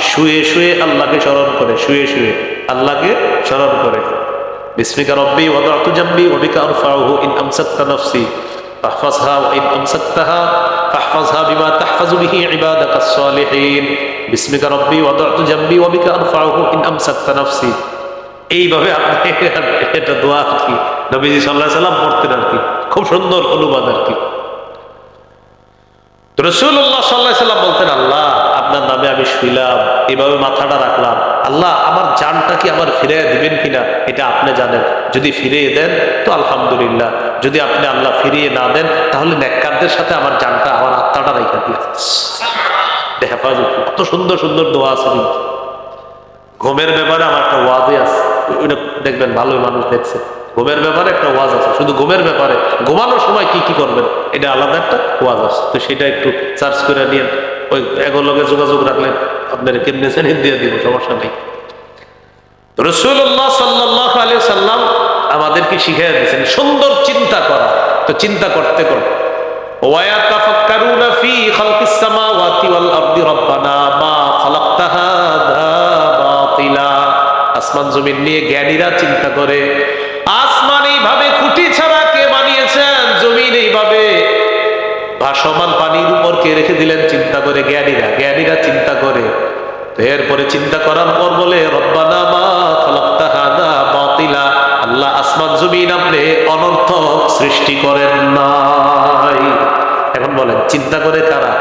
শুয়ে শুয়ে আল্লাহকে স্মরণ করে, শুয়ে শুয়ে আল্লাহকে স্মরণ করে। বিসমিকা রব্বি ওয়াদাতু জামবি ওয়া বিকা আরফাউহু ইন আমসাকতা নাফসি ফাহফাজহা ওয়া ইন আমসাকতাহা ফাহফাজহা বিমা তাহফাজু বিহি ইবাদাকাস সালিহিন। বিসমিকা রব্বি ওয়াদাতু জামবি ওয়া বিকা আরফাউহু ইন আমসাকতা নাফসি। এইভাবে আপনি এটা দোয়া আর কি নবীজি সাল্লাল্লাহু আলাইহি সাল্লাম পড়তেন আর কি। খুব সুন্দর অনুবাদ আর কি। রাসূলুল্লাহ সাল্লাল্লাহু আলাইহি সাল্লাম বলতেন, আল্লাহ আপনার নামে আমি শুইলাম, এইভাবে মাথাটা রাখলাম, আল্লাহ আমার জানটা কি আমার ফিরিয়ে দিবেন কিনা এটা আপনি জানেন। যদি ফিরিয়ে দেন তো আলহামদুলিল্লাহ, যদি আপনি আল্লাহ ফিরিয়ে না দেন তাহলে নেককারদের সাথে আমার জানটা, আমার আত্মাটা রাখা দিয়ে হেফাজত। কত সুন্দর সুন্দর দোয়া আছে। ঘুমের ব্যাপারে আমার একটা ওয়াজে আছে, ওইটা দেখবেন ভালোই মানুষ দেখছে। ঘুমের ব্যাপারে একটা ওয়াজ আছে, শুধু ঘুমের ব্যাপারে, ঘুমানোর সময় কি কি করবেন এটা আলাদা একটা ওয়াজ আছে। তো সেটা একটু সার্চ করে নিয়ে ওই এগুলোকে যোগাযোগ রাখলে আপনার কেমনে জানিয়ে দিয়ে দিব, সমস্যা নেই। রাসূলুল্লাহ সাল্লাল্লাহু আলাইহি সাল্লাম আমাদেরকে শিখিয়ে দিয়েছেন সুন্দর চিন্তা করা। তো চিন্তা করতে করতে ওয়ায়াতাফাক্কারুনা ফি খালকিস সামাওয়াতি ওয়াল আরদি রাব্বানা মা খালাকতা হাযা বাতিলা। আসমান জমিন নিয়ে জ্ঞানীরা চিন্তা করে, আসমান এইভাবে খুঁটি ছাড়া কে বানিয়েছেন, জমিন এইভাবে ভাসমান পানির উপর কে রেখে দিলেন, চিন্তা করে জ্ঞানীরা চিন্তা করে। এরপরে চিন্তা করার পর বলে, রব্বানা মা খালাকতা হাযা বাতিলা। আল্লাহ আসমান জমিন আপনি অনর্থক সৃষ্টি করেন নাই। এখন বলেন চিন্তা করে কারা?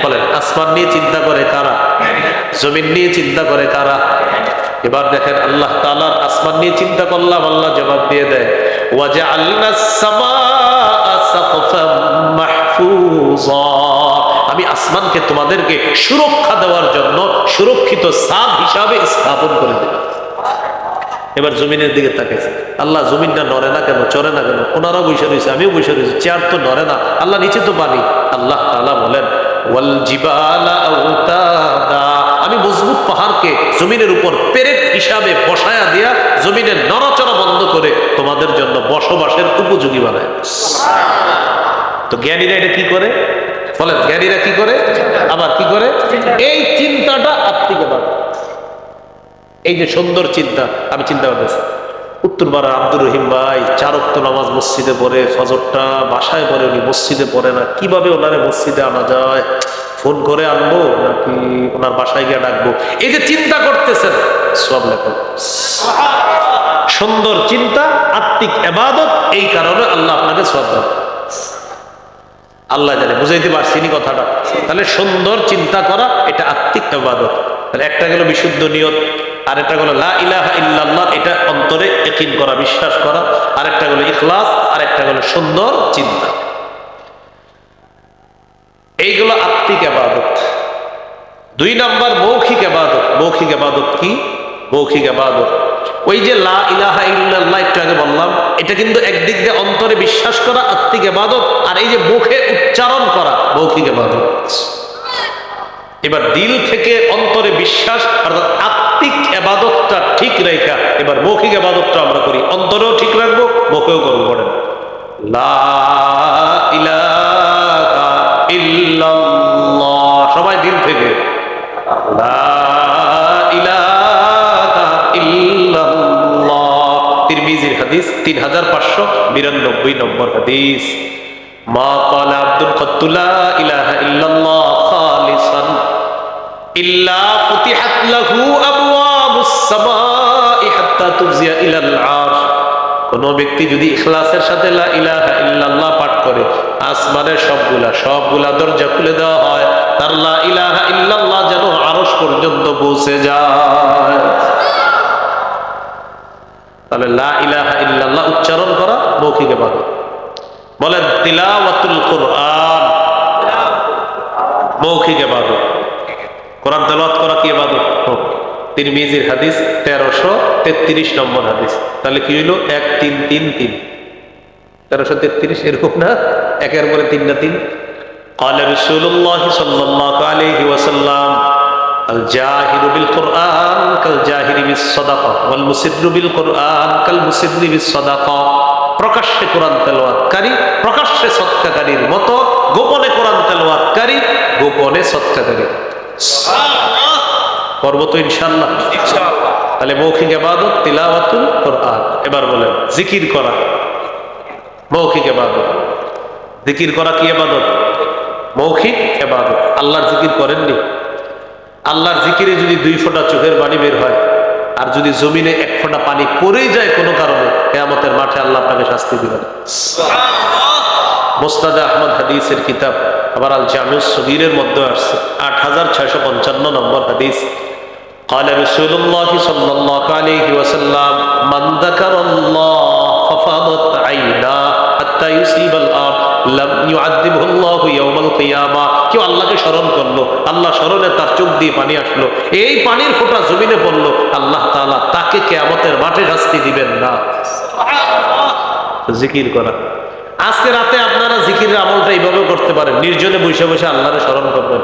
বলেন আসমান নিয়ে চিন্তা করে কারা? জমিন নিয়ে চিন্তা করে কারা? এবার দেখেন আল্লাহ তাআলার আসমান নিয়ে চিন্তা করলাম, আল্লাহ জবাব দিয়ে দেয়, ওয়াজআলনাস সামাআ সাকফাম মাহফুজা। আমি আসমানকে তোমাদেরকে সুরক্ষা দেওয়ার জন্য সুরক্ষিত ছাদ হিসাবে স্থাপন করে দিলাম। এবার জমিনের দিকে তাকাইছে, আল্লাহ জমিনটা নড়ে না কেন, চড়ে না কেন? ওনারাও বসে রয়েছে, আমিও বসে রয়েছি, চেয়ার তো নড়ে না। আল্লাহ নিচে তো পানি। আল্লাহ তাআলা বলেন, ওয়াল জিবালা আওতাদা। আমি মজবুত পাহাড়কে জমিনের উপর পেরেক হিসাবে বসায়া দিয়া জমিনের নড়াচড়া বন্ধ করে তোমাদের জন্য বসবাসের উপযোগী বানায়। তো জ্ঞানীরা এটা কি করে? বলেন জ্ঞানীরা কি করে? আবার কি করে? এই চিন্তাটা আত্মিক ইবাদত। এই যে সুন্দর চিন্তা, আমি চিন্তা করতেছি উত্তরপাড়ার আব্দুর রহিম ভাই 4 ওয়াক্ত নামাজ মসজিদে পড়ে, ফজরটা বাসায় পড়ে, উনি মসজিদে পড়ে না, কিভাবে ওনারে মসজিদে আনা যায়? ফোন করে আনবো নাকি ওনার বাসায় গিয়ে ডাকবো? এই যে চিন্তা করতেছেন, সওয়াব লেখো। সুন্দর চিন্তা আত্মিক ইবাদত। এই কারণে আল্লাহ আপনাকে সওয়াব দেন। আল্লাহ জানে, বুঝাইতে পারছি নি কথাটা? তাহলে সুন্দর চিন্তা করা এটা আত্মিক ইবাদত। তাহলে একটা গেল বিশুদ্ধ নিয়ত, আরেকটা গেল লা ইলাহা ইল্লাল্লাহ, এটা অন্তরে ইয়াকিন করা, বিশ্বাস করা, আরেকটা গেল ইখলাস, আরেকটা গেল সুন্দর চিন্তা। এইগুলো আত্মিক ইবাদত। 2 নাম্বার মৌখিক ইবাদত। মৌখিক ইবাদত কি? মৌখিক ইবাদত ওই যে লা ইলাহা ইল্লাল্লাহ একটু আগে বললাম, এটা কিন্তু একদিক দিয়ে অন্তরে বিশ্বাস করা আত্মিক ইবাদত, আর এই যে মুখে উচ্চারণ করা মৌখিক ইবাদত। এবার দিল থেকে অন্তরে বিশ্বাস অর্থাৎ আত্মিক ইবাদতটা ঠিক রেখা এবার মৌখিক ইবাদতটা আমরা করি, অন্তরেও ঠিক রাখবো, মুখেও করবো। পড়েন লা ইলাহা ইল্লাল্লাহ, সবাই দিল থেকে লা ইলাহা ইল্লাল্লাহ। তিরমিজির হাদিস 3592 নম্বর হাদিস। মা ক্বালা আব্দুল কত্তু লা ইলাহা ইল্লাল্লাহ খালিসান ইল্লা ফুতিহাত লাহু আবওয়াবুস সামাই হাত্তা তুফজিয়া ইলাল আরশ। কোন ব্যক্তি যদি ইখলাসের সাথে লা ইলাহা ইল্লাল্লাহ পাঠ করে, আসমানের সবগুলা দরজা খুলে দেওয়া হয়, তার লা ইলাহা ইল্লাল্লাহ যেন আরশ পর্যন্ত পৌঁছে যায়। তাহলে লা ইলাহা ইল্লাল্লাহ উচ্চারণ করা মৌখিক ইবাদত। বলেন তিলাওয়াতুল কোরআন মৌখিক ইবাদত। কোরআন তেলাওয়াত করা কি ইবাদত? তিরমিজির হাদিস 1333 নম্বর হাদিস। তাহলে কি হইল? 1 3 3 3 1333 এরকম না, একের পরে 3 না 3। قال رسول الله صلى الله عليه وسلم الجاهر بالقرآن كالجاهر بالصدقة والمسر بالقرآن كالمسر بالصدقة। প্রকাশ্যে কোরআন তেলাওয়াতকারী প্রকাশ্যে সদকাকারীর মতো, গোপনে কোরআন তেলাওয়াতকারী গোপনে সদকাকারী। করব তো ইনশাআল্লাহ। তাহলে মৌখিক ইবাদত তিলাওয়াতুল কোরআন। এবার বলেন জিকির করা মৌখিক ইবাদত। জিকির করা কি ইবাদত? মৌখিক ইবাদত। আল্লাহর জিকির করেননি? আল্লাহর জিকিরে যদি 2 ফোঁটা চোখের পানি বের হয়, আর যদি জমিনে 1 ফোঁটা পানি পড়েই যায় কোনো কারণে, কিয়ামতের মাঠে আল্লাহ আপনাকে শাস্তি দিবেন। মুসনাদ আহমদ হাদিসের কিতাব, আবার আল জামিউস সগীরের মধ্যে আসছে 8655 নম্বর হাদিস। قال رسول الله صلى الله عليه وسلم من ذكر الله ففاضت عيناه حتى يصيب الارض لم يعذبه الله يوم القيامه। কেউ আল্লাহকে স্মরণ করলো, আল্লাহ স্মরণে তার চোখ দিয়ে পানি আসলো, এই পানির ফোঁটা জমিনে পড়লো, আল্লাহ তাআলা তাকে কিয়ামতের মাঠে শাস্তি দিবেন না। জিকির করা। আজকে রাতে আপনারা জিকিরের আমলটা এইভাবে করতে পারেন, নির্জনে বসে বসে আল্লাহরে স্মরণ করবেন।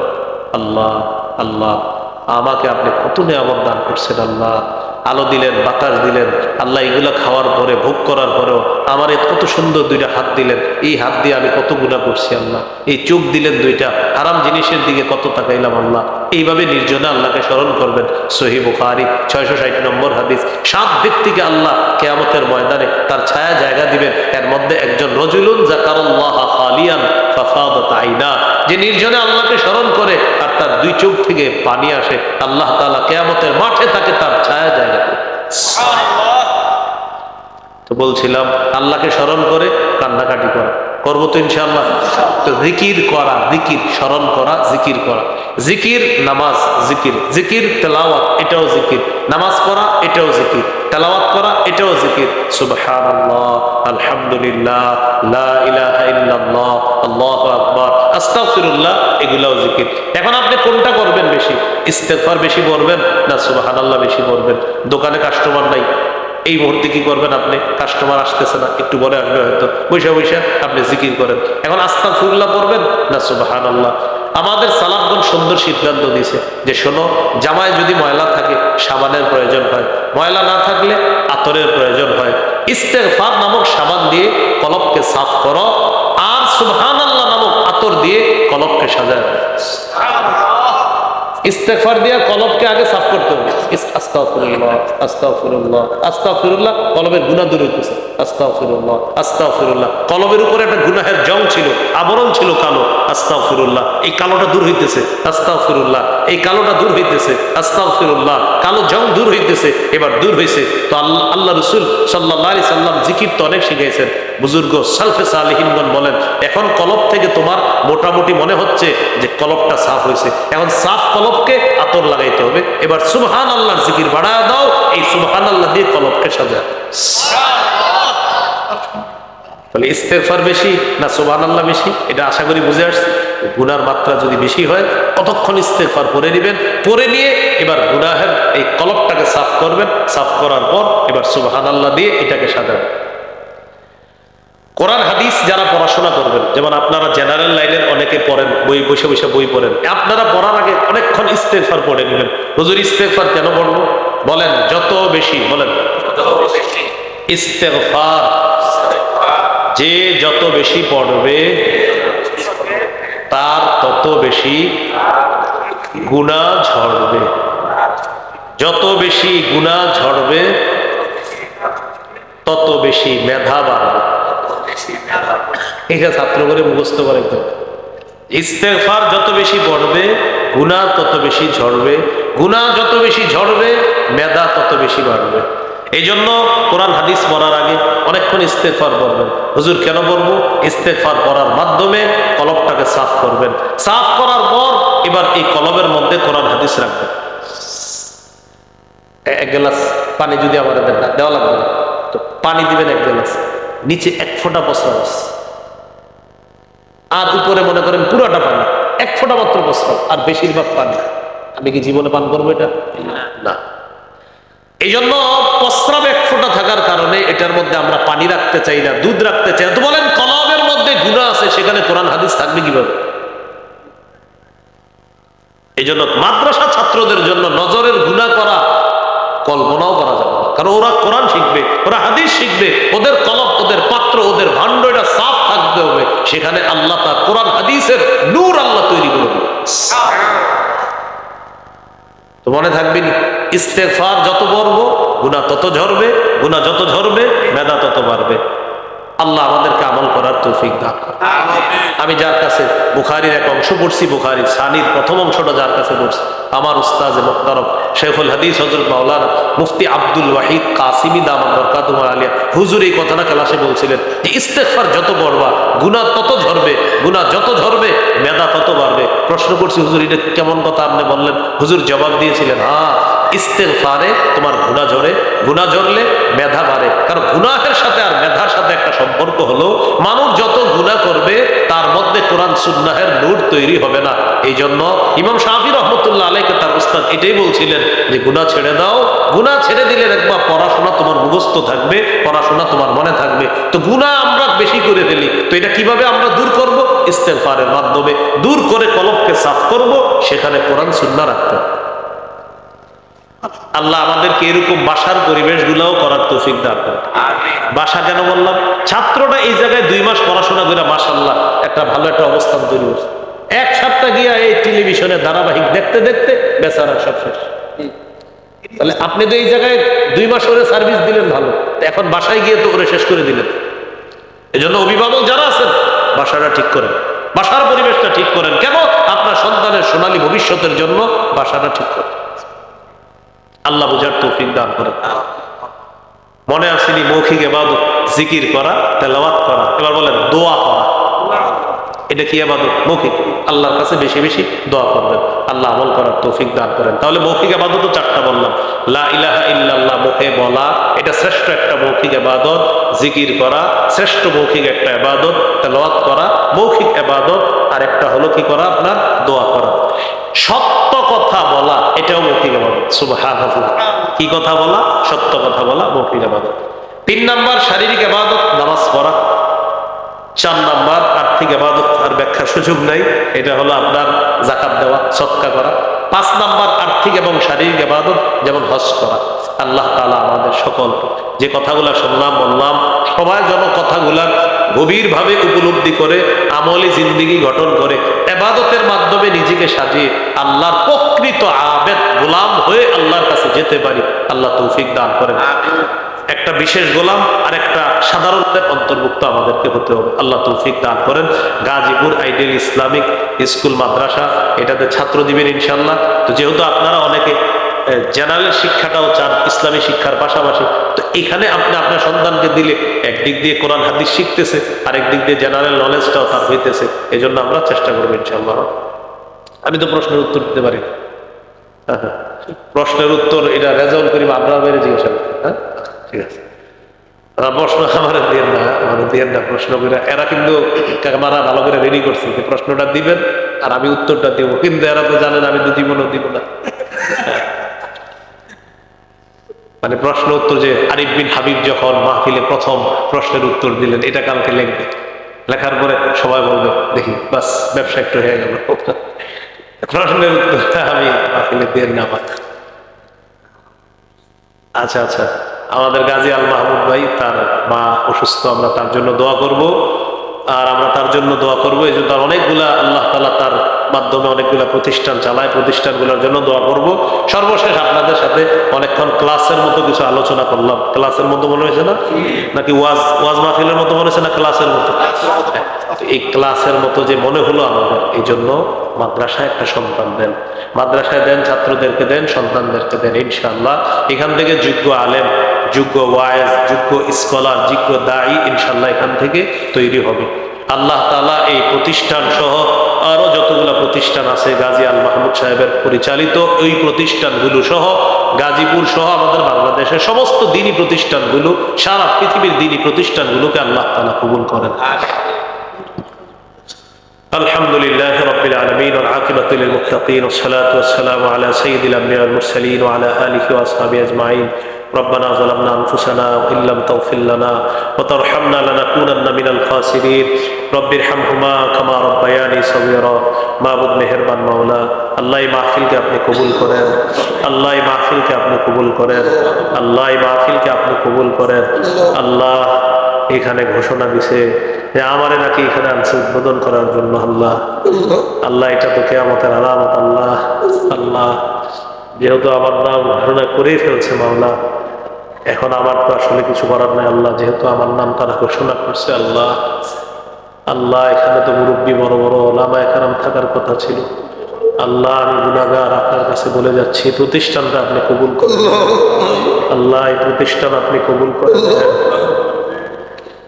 আল্লাহ আল্লাহ, আমাকে আপনি কত নিয়ামত দান করছেন, আল্লাহ আলো দিলেন, বাতাস দিলেন, আল্লাহ এগুলো খাওয়ার পরে ভোগ করার পরেও আমার কত সুন্দর 2টা হাত দিলেন, এই হাত দিয়ে আমি কত গুনাহ করছি আল্লাহ, এই চোখ দিলেন 2টা, হারাম জিনিসের দিকে কত তাকাইলাম আল্লাহ। এইভাবে নির্জনে আল্লাহকে স্মরণ করবেন। সহিহ বুখারী 660 নম্বর হাদিস। 7 ব্যক্তিকে আল্লাহ কিয়ামতের ময়দানে তার ছায়া জায়গা দিবেন। এর মধ্যে একজন রজুলুন যাকারাল্লাহ খালিয়ান ফাফাদাত আইনা, যে নির্জনে আল্লাহকে স্মরণ করে আর তার 2 চোখ থেকে পানি আসে, আল্লাহ তাআলা কিয়ামতের মাঠে তাকে তার ছায়া জায়গা দেন। তো বলছিলাম আল্লাহকে স্মরণ করে কান্নাকাটি করা, করবো তো ইনশাআল্লাহ। তো জিকির করা, জিকির স্মরণ করা, জিকির করা। জিকির নামাজ, জিকির জিকির তেলাওয়াত, এটাও জিকির। নামাজ পড়া এটাও জিকির, তেলাওয়াত করা এটাও জিকির। সুবহানাল্লাহ, আলহামদুলিল্লাহ, লা ইলাহা ইল্লাল্লাহ, আল্লাহু আকবার, আস্তাগফিরুল্লাহ, এগুলাও জিকির। এখন আপনি কোনটা করবেন বেশি? ইস্তেগফার বেশি পড়বেন না সুবহানাল্লাহ বেশি পড়বেন? দোকানে কাস্টমার নাই, এই মুহূর্তে কি করবেন আপনি? কাস্টমার আসতেছে না, একটু পরে আসবে হয়তো, বৈশা বৈশা আপনি জিকির করেন। এখন আস্তাগফিরুল্লাহ পড়বেন না সুবহানাল্লাহ? আমাদের সালাফগণ সুন্দর সিদ্ধান্ত দিয়েছে যে শোনো, জামায় যদি ময়লা থাকে সাবানের প্রয়োজন হয়, ময়লা না থাকলে আতরের প্রয়োজন হয়। ইস্তেগফার নামক সাবান দিয়ে কলবকে সাফ করো, আর সুবহানাল্লাহ নামক আতর দিয়ে কলবকে সাজায়। ইস্তেগফার দিয়ে কলবকে আগে সাফ করতে হবে। আস্তাগফিরুল্লাহ, আস্তাগফিরুল্লাহ, আস্তাগফিরুল্লাহ, কলবের গুনাহ দূর হইতেছে। আস্তাগফিরুল্লাহ, আস্তাগফিরুল্লাহ, কলবের উপরে একটা গুনাহের জং ছিল, আবরণ ছিল কালো। আস্তাগফিরুল্লাহ, এই কালোটা দূর হইতেছে। আস্তাগফিরুল্লাহ, এই কালোটা দূর হইতেছে। আস্তাগফিরুল্লাহ, কালো জং দূর হইতেছে, এবার দূর হইছে। তো আল্লাহ রাসূল সাল্লাল্লাহু আলাইহি সাল্লাম জিকির তো অনেক শিখাইছেন। বুজুর্গ সালফে সালেহিনগণ বলেন, এখন কলব থেকে তোমার মোটামুটি মনে হচ্ছে যে কলবটা সাফ হয়েছে, এখন সাফ কলবকে আতর লাগাইতে হবে। এবার সুবহানাল্লাহর জিকির বাড়ায় দাও, এই সুবহানাল্লাহ দিয়ে কলবকে সাজায়। তাহলে ইস্তেগফার বেশি না সুবহানাল্লাহ বেশি? এটা আশা করি বুঝে আসছে। গুনার মাত্রা যদি বেশি হয় কতক্ষণ ইস্তেগফার পড়ে নেবেন, পড়ে নিয়ে এবার গুনাহের এই কলবটাকে সাফ করবেন, সাফ করার পর এবার সুবহানাল্লাহ দিয়ে এটাকে সাজাবেন। কোরআন হাদিস যারা পড়াশোনা করবেন, যেমন আপনারা জেনারেল লাইনের অনেকে পড়েন, বই বসে বসে বই পড়েন, আপনারা পড়ার আগে অনেকক্ষণ ইস্তেগফার পড়ে নেবেন। হুজুর ইস্তেগফার কেন পড়বো? বলেন যত বেশি, বলেন ইস্তেগফার যে যত বেশি পড়বে তার তত বেশি গুনাহ ঝরবে, যত বেশি গুনাহ ঝরবে তত বেশি মেধা বাড়বে। এটা ছাত্র করে মুখস্থ করে তো, ইস্তেগফার যত বেশি পড়বে গুনাহ তত বেশি ঝরবে, গুনাহ যত বেশি ঝরবে মেধা তত বেশি বাড়বে। এই জন্য কোরআন হাদিস পড়ার আগে অনেকক্ষণ ইস্তেগফার পড়বেন। হুজুর কেন পড়বো? ইস্তেগফার পড়ার মাধ্যমে কলবটাকে সাফ করবেন, সাফ করার পর এবার এই কলবের মধ্যে কোরআন হাদিস রাখবেন। এক গ্লাস পানি যদি আমার দেওয়া লাগবে না, তো পানি দিবেন এক গ্লাস, নিচে এক ফোঁটা প্রস্রাব আর উপরে মনে করেন পুরোটা পানি, এক ফোঁটা মাত্র প্রস্রাব আর বেশিরভাগ পানি। আমি কি জীবনে পান করবো এটা? না। এই জন্য প্রস্রাব এক ফোঁটা থাকার কারণে এটার মধ্যে আমরা পানি রাখতে চাই না, দুধ রাখতে চাই না। তো বলেন কলবের মধ্যে গুনাহ আছে, সেখানে কোরআন হাদিস থাকবে কিভাবে? এই জন্য মাদ্রাসা ছাত্রদের জন্য নজরের গুনাহ করা কল্পনাও করা যাবে না, কারণ ওরা কোরআন শিখবে, ওরা হাদিস শিখবে, ওদের কলব, ওদের পাত্র, ওদের ভাণ্ড এটা সাফ থাকতে হবে। সেখানে আল্লাহ তার কোরআন হাদিসের নূর আল্লাহ তৈরি করে দেবে। তো মনে থাকবে ইস্তেগফার যত পড়বো গুনাহ তত ঝরবে, গুনাহ যত ঝরবে মেধা তত বাড়বে। আল্লাহ আমাদেরকে আমল করার তৌফিক দান করুন। আমি যার কাছে বুখারীর এক অংশ পড়ছি, বুখারীর সানির প্রথম অংশটা যার কাছে পড়ছি, আমার উস্তাজ মুহতারম শেখুল হাদিস হযরত মাওলানা মুফতি আব্দুল ওয়াহিদ কাসিমি দামাত বরকাতুহু আলিয়া হুজুর এই কথাটা ক্লাসে বলছিলেন যে ইস্তেগফার যত পড়বা গুনাহ তত ঝরবে, গুনাহ যত ঝরবে মেধা তত বাড়বে। প্রশ্ন করছি হুজুর এটা কেমন কথা আপনি বললেন? হুজুর জবাব দিয়েছিলেন, হ্যাঁ ইস্তেগফারে তোমার গুনাহ ঝরে, গুনাহ ঝরলে মেধা বাড়ে। কারণ গুনাহের সাথে আর মেধার সাথে একটা সম্পর্ক হলো, মানুষ যত গুনাহ করবে তার মধ্যে কোরআন সুন্নাহের নূর তৈরি হবে না। এই জন্য ইমাম শাফি রহমতুল্লাহ আলাইহি তার উস্তাদ এটাই বলছিলেন যে গুনাহ ছেড়ে দাও, গুনাহ ছেড়ে দিলে দেখবা পড়াশোনা তোমার মুখস্থ থাকবে, পড়াশোনা তোমার মনে থাকবে। তো গুনাহ আমরা বেশি করে ফেলি, তো এটা কিভাবে আমরা দূর করব? ইস্তেগফারের মাধ্যমে দূর করে কলবকে সাফ করব, সেখানে কোরআন সুন্নাহ রাখতে। আল্লাহ আমাদেরকে এরকম বাসার পরিবেশগুলোও করার তৌফিক দান করুন। বাসা কেন বললাম? ছাত্রটা এই জায়গায় 2 মাস পড়াশোনা করে মাশাআল্লাহ একটা ভালো একটা অবস্থান তৈরি হচ্ছে, এক সপ্তাহ গিয়া এই টেলিভিশনে ধারাবাহিক দেখতে দেখতে বেচারা সব শেষ। তাহলে আপনি তো এই জায়গায় 2 মাস করে সার্ভিস দিলেন ভালো, এখন বাসায় গিয়ে তো ওরে শেষ করে দিলেন। এই জন্য অভিভাবক যারা আছেন বাসাটা ঠিক করেন, বাসার পরিবেশটা ঠিক করেন। কেন? আপনার সন্তানের সোনালী ভবিষ্যতের জন্য বাসাটা ঠিক করেন। আল্লাহ বুঝার তৌফিক দান করেন। মনে আসেনি মৌখিক ইবাদত জিকির করা, তেলাওয়াত করা, এবার বলেন দোয়া করা। এটা কি ইবাদত? মৌখিক। আল্লাহর কাছে বেশি বেশি দোয়া করবেন, আল্লাহ আমল করার তৌফিক দান করেন। তাহলে মৌখিক ইবাদতও 4টা বললাম। লা ইলাহা ইল্লাল্লাহ মুখে বলা, এটা শ্রেষ্ঠ একটা মৌখিক ইবাদত। জিকির করা শ্রেষ্ঠ মৌখিক একটা ইবাদত। তেলাওয়াত করা মৌখিক ইবাদত। আর একটা হলো কি করা? আপনার দোয়া করা। সত্য কথা বলা এটাও মৌখিক ইবাদত। সুবহানাল্লাহ। কি কথা বলা? সত্য কথা বলা মৌখিক ইবাদত। 3 নাম্বার শারীরিক ইবাদত নামাজ পড়া। 4 নাম্বার আর্থিক ইবাদত, আর ব্যাখ্যার সুযোগ নাই, এটা হলো আপনার যাকাত দেওয়া, সদকা করা। 5 নাম্বার আর্থিক এবং শারীরিক ইবাদত যেমন হজ করা। আল্লাহ তাআলা আমাদের সকল যে কথাগুলো শুনলাম বললাম সবাই যেন কথাগুলার গভীরভাবে উপলব্ধি করে আমলি জিন্দেগি গঠন করে ইবাদতের মাধ্যমে নিজেকে সাজিয়ে আল্লাহর প্রকৃত আবেদ গোলাম হয়ে আল্লাহর কাছে যেতে পারি। আল্লাহ তৌফিক দান করেন। একটা বিশেষ গোলাম আর একটা সাধারণের অন্তর্ভুক্ত আমাদেরকে হতে হবে। আল্লাহ তৌফিক দান করেন। গাজীপুর আইডিয়াল ইসলামিক স্কুল মাদ্রাসা, এটাতে ছাত্র দিবেন ইনশাল্লাহ। তো যেহেতু আপনারা অনেকে জেনারেল শিক্ষাটাও চান ইসলামী শিক্ষার পাশাপাশি, তো এখানে আপনি আপনার সন্তানকে দিলে একদিক দিয়ে কোরআন হাদিস শিখতেছে, আরেক দিক দিয়ে জেনারেল নলেজটাও তার হইতেছে। এই জন্য আমরা চেষ্টা করবো ইনশাল্লাহ। আমি তো প্রশ্নের উত্তর দিতে পারি। প্রশ্নের উত্তর এটা রেজাউল করিম আপনার বাইরে জিজ্ঞাসা করবেন। হ্যাঁ ঠিক আছে। প্রশ্ন আমার দিয়ে না, আমার দিয়ে না প্রশ্ন করে। এরা কিন্তু ক্যামেরা ভালো করে রেডি করছে যে প্রশ্নটা দিবেন আর আমি উত্তরটা দিব, কিন্তু এরা তো জানেন আমি তো জীবনও দিব না। মানে প্রশ্ন উত্তর যে আরিফ বিন হাবিব যখন মাহফিলে প্রথম প্রশ্নের উত্তর দিলেন, এটা কালকে লিখবে, লেখার পরে সবাই বলবে দেখি বাস ব্যবসা একটু হয়ে গেল। প্রশ্নের উত্তরটা আমি মাহফিলে দিয়ে না আমার। আচ্ছা আচ্ছা, আমাদের গাজী আল মাহমুদ ভাই, তার মা অসুস্থ, আমরা তার জন্য দোয়া করব। আর আমরা তার জন্য দোয়া করবো, এই জন্য তার অনেকগুলা আল্লাহ তাআলা তার মাধ্যমে অনেকগুলা প্রতিষ্ঠান চালায়, প্রতিষ্ঠানগুলোর জন্য দোয়া করব। সর্বশেষ আপনাদের সাথে অনেকক্ষণ ক্লাসের মতো কিছু আলোচনা করলাম। ক্লাসের মতো মনে হয়েছে না, নাকি ওয়াজ ওয়াজ মাহফিলের মতো মনে হয়েছে না ক্লাসের মতো? এই ক্লাসের মতো যে মনে হলো আমাদের, এই জন্য মাদ্রাসায় একটা সন্তান দেন, মাদ্রাসায় দেন, ছাত্রদেরকে দেন, সন্তানদেরকে দেন। ইনশাআল্লাহ এখান থেকে যোগ্য আলেম, যোগ্য ওয়াইজ, যোগ্য স্কলার, যোগ্য দায়ী ইনশাআল্লাহ এখান থেকে তৈরি হবে। আল্লাহ তাআলা এই প্রতিষ্ঠান সহ আরো যতগুলো প্রতিষ্ঠান আছে গাজী আল মাহমুদ সাহেবের পরিচালিত, ওই প্রতিষ্ঠানগুলো সহ গাজীপুর সহ আমাদের বাংলাদেশের সমস্ত দ্বীনি প্রতিষ্ঠানগুলো, সারা পৃথিবীর দ্বীনি প্রতিষ্ঠানগুলোকে আল্লাহ তাআলা কবুল করেন। الحمد لله رب العالمين والعاقبة للمتقين والصلاة والسلام على سيد الأنبياء والمرسلين وعلى آله وأصحابه أجمعين. ربنا ظلمنا أنفسنا وإن لم تغفر لنا وترحمنا لنكونن من الخاسرين. رب ارحمهما كما ربياني صغيرا. মাবুদ মেহেরবান মাওলা, আল্লাহ এই মাহফিলকে আপনি কবুল করেন, আল্লাহ এই মাহফিলকে আপনি কবুল করেন, আল্লাহ এই মাহফিলকে আপনি কবুল করেন। আল্লাহ এখানে ঘোষণা দিছে যে আমারে নাকি এখানে আনছে উদ্বোধন করার জন্য। আল্লাহ আল্লাহ এটা তো কিয়ামতের আলামত। আল্লাহ আল্লাহ যেহেতু আমার নাম ঘোষণা করেই ফেলছে মাওলা, এখন আমার তো আসলে কিছু করার নাই। আল্লাহ যেহেতু আমার নাম তারা ঘোষণা করছে, আল্লাহ আল্লাহ এখানে তো মুরব্বী বড় বড় ওলামায়ে কেরাম থাকার কথা ছিল। আল্লাহ আমি গুনাহগার, আপনার কাছে বলে যাচ্ছি প্রতিষ্ঠানটা আপনি কবুল করেন। আল্লাহ এই প্রতিষ্ঠান আপনি কবুল করে নেন।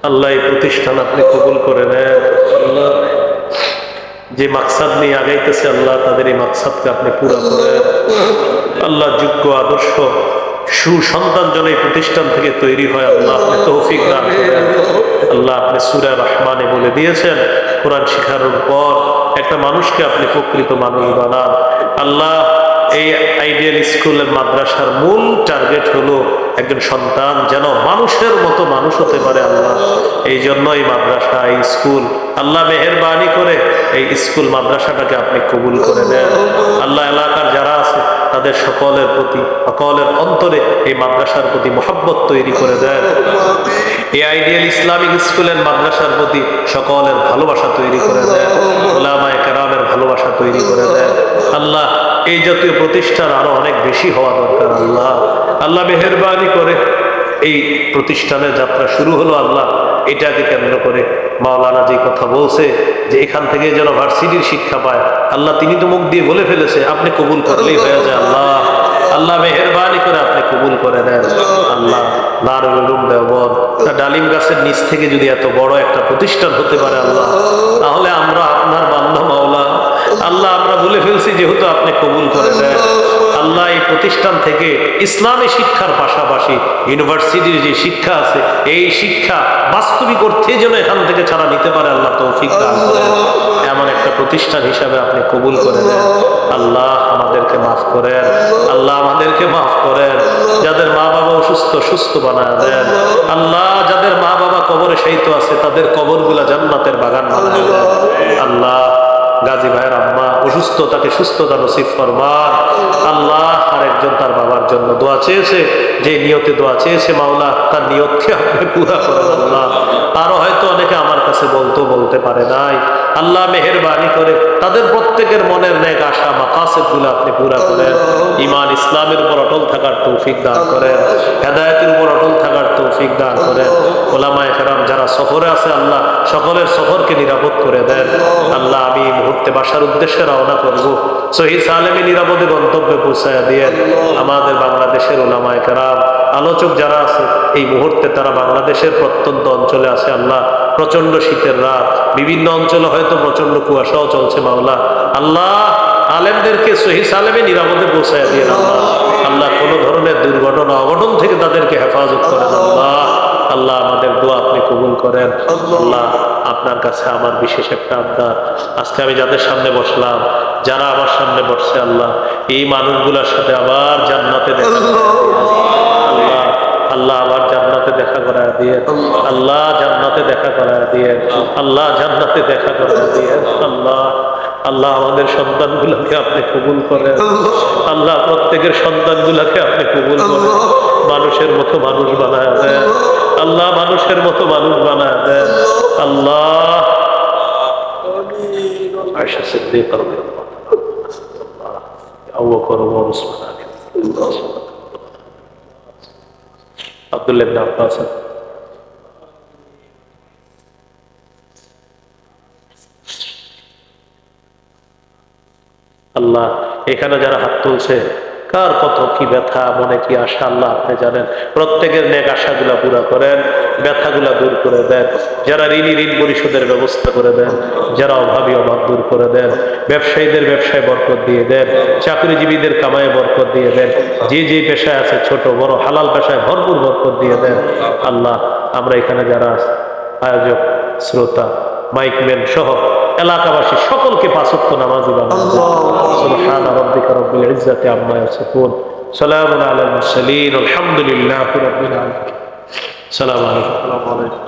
আল্লাহ এই প্রতিষ্ঠান আপনি কবুল করে নেন। আল্লাহ যে মাকসাদ নিয়ে আগাইতেছে, আল্লাহ তাদের এই মাকসাদকে আপনি পুরা করেন। আল্লাহ যোগ্য আদর্শ সুসন্তান যেন এই প্রতিষ্ঠান থেকে তৈরি হয়, আল্লাহ আপনি তৌফিক দান করেন। আল্লাহ আপনি সূরা রহমানে বলে দিয়েছেন, কোরআন শিখানোর পর একটা মানুষকে আপনি প্রকৃত মানুষ বানান। আল্লাহ এই আইডিয়াল স্কুলের মাদ্রাসার মূল টার্গেট হলো একজন সন্তান যেন মানুষের মতো মানুষ হতে পারে। আল্লাহ এই জন্য এই মাদ্রাসা, এই স্কুল, আল্লাহ মেহেরবানি করে এই স্কুল মাদ্রাসাটাকে আপনি কবুল করে নেন। আল্লাহ এলাকার যারা আছে তাদের সকলের প্রতি, সকলের অন্তরে এই মাদ্রাসার প্রতি মহব্বত তৈরি করে দেন। এই আইডিয়াল ইসলামিক স্কুলের মাদ্রাসার প্রতি সকলের ভালোবাসা তৈরি করে দেন, উলামায়ে কেরামের ভালোবাসা তৈরি করে দেন। আল্লাহ এই জাতীয় প্রতিষ্ঠান আরো অনেক বেশি হওয়া দরকার। আল্লাহ আল্লাহ মেহেরবানি করে এই প্রতিষ্ঠানের যাত্রা শুরু হলো, আল্লাহ এটাকে কেন্দ্র করে মাওলানা যে কথা বলছে যে এখান থেকে যেন ভার্সিটির শিক্ষা পায়, আল্লাহ তিনি তো মুখ দিয়ে বলে ফেলেছে, আপনি কবুল করলেই হয়ে যায়। আল্লাহ আল্লাহ মেহেরবানি করে আপনি কবুল করে নেন। আল্লাহ দারুল উলুম দেওবন্দ, ডালিম গাছের নিচ থেকে যদি এত বড় একটা প্রতিষ্ঠান হতে পারে, আল্লাহ তাহলে আমরা আপনার বান্দা মাওলা। আল্লাহ আমরা বলে ফেলছি যেহেতু আপনি কবুল করে দেন। আল্লাহ এই প্রতিষ্ঠান থেকে ইসলামী শিক্ষার পাশাপাশি ইউনিভার্সিটির যে শিক্ষা আছে, এই শিক্ষা বাস্তবিক অর্থে যেন এখান থেকে ছাড়া নিতে পারে, আল্লাহ তৌফিক দান করেন। এমন একটা প্রতিষ্ঠান হিসাবে আপনি কবুল করে নেন। আল্লাহ আমাদেরকে মাফ করেন, আল্লাহ আমাদেরকে মাফ করেন। যাদের মা বাবা অসুস্থ, সুস্থ বানায় দেন। আল্লাহ যাদের মা বাবা কবরে শায়িত আছে, তাদের কবরগুলা জান্নাতের বাগান বানায় দেন। আল্লাহ গাজী ভাইয়ের আম্মা অসুস্থ, তাকে সুস্থতা নসিব ফরমান। আল্লাহ আরেকজন তার বাবার জন্য দোয়া চেয়েছে, যে নিয়তে দোয়া চেয়েছে মাওলা তার নিয়তকে আপনি পুরা করেন। আল্লাহ আরো হয়তো অনেকে আমার কাছে বলতে পারে নাই, আল্লাহ মেহেরবানি করে তাদের প্রত্যেকের মনের নেক আশা মাকাসিদ গুলো আপনি পুরা করেন। ঈমান ইসলামের উপর অটল থাকার তৌফিক দান করেন, হেদায়েতের উপর অটল থাকার তৌফিক দান করেন। ওলামায়ে কেরাম যারা সফরে আছে, আল্লাহ সকলের সফরকে নিরাপদ করে দেন। আল্লাহ আমি এই মুহূর্তে বাসার উদ্দেশ্যে রওনা করব, সহিহ সালেমে নিরাপদে গন্তব্যে পৌঁছায় দিয়ে আমাদের বাংলাদেশের ওলামায়ে কেরাম আলোচক যারা আছে এই মুহূর্তে তারা বাংলাদেশের প্রত্যন্ত অঞ্চলে আছে। আল্লাহ প্রচন্ড শীতের রাত, বিভিন্ন অঞ্চলে হয়তো প্রচন্ড কুয়াশাও চলছে মাওলা। আল্লাহ আলেমদেরকে সহিহ সালেমে নিরাপদে পৌঁছায় দিয়ে আল্লাহ আল্লাহ কোনো ধরনের দুর্ঘটনা অঘটন থেকে তাদেরকে হেফাজত করেন। আল্লাহ আল্লাহ আমাদের দোয়া আপনি কবুল করেন। আল্লাহ আপনার কাছে আমার বিশেষ একটা আবদার, আজকে আমি যাদের সামনে বসলাম, যারা আমার সামনে বসছে, আল্লাহ এই মানুষগুলোর সাথে আবার জান্নাতে দেখা আল্লাহ, আল্লাহ আবার জান্নাতে দেখা করায় দিয়ে, আল্লাহ জান্নাতে দেখা করায় দিয়ে, আল্লাহ জান্নাতে দেখা করায় দিয়ে। আল্লাহ, আল্লাহ আমাদের সন্তানগুলোকে আপনি কবুল করেন। আল্লাহ প্রত্যেকের সন্তানগুলোকে আপনি কবুল করেন, মানুষের মতো মানুষ বানায় দেন। আল্লাহ মানুষের মতো মানুষ বানায় দেন। আল্লাহ আয়েশা সিদ্দিকা রাদিয়াল্লাহু আনহা, আবু বকর ওমর ওসমান আলী, আব্দুল্লাহ ইবনে আব্বাস, আল্লাহ এখানে যারা হাত তুলছে, কার কত কি ব্যথা, মনে কি আশা, আল্লাহ আপনি জানেন। প্রত্যেকের নেক আশাগুলা পুরা করেন, ব্যথাগুলা দূর করে দেন। যারা ঋণী ঋণ পরিশোধের ব্যবস্থা করে দেন, যারা অভাবী অভাব দূর করে দেন, ব্যবসায়ীদের ব্যবসায় বরকত দিয়ে দেন, চাকরিজীবীদের কামায় বরকত দিয়ে দেন, যে যে পেশায় আছে ছোট বড় হালাল পেশায় ভরপুর বরকত দিয়ে দেন। আল্লাহ আমরা এখানে যারা আয়োজক, শ্রোতা, মাইকম্যান সহ এলাকাবাসী সকলকে পাঁচ ওয়াক্ত নামাজি বানান। সুবহানা রাব্বিকা রাব্বিল ইজ্জাতি আম্মা ইয়াসিফুন, সালামুন আলাল মুরসালিন, আলহামদুলিল্লাহি রাব্বিল আলামিন। আসসালামু আলাইকুম।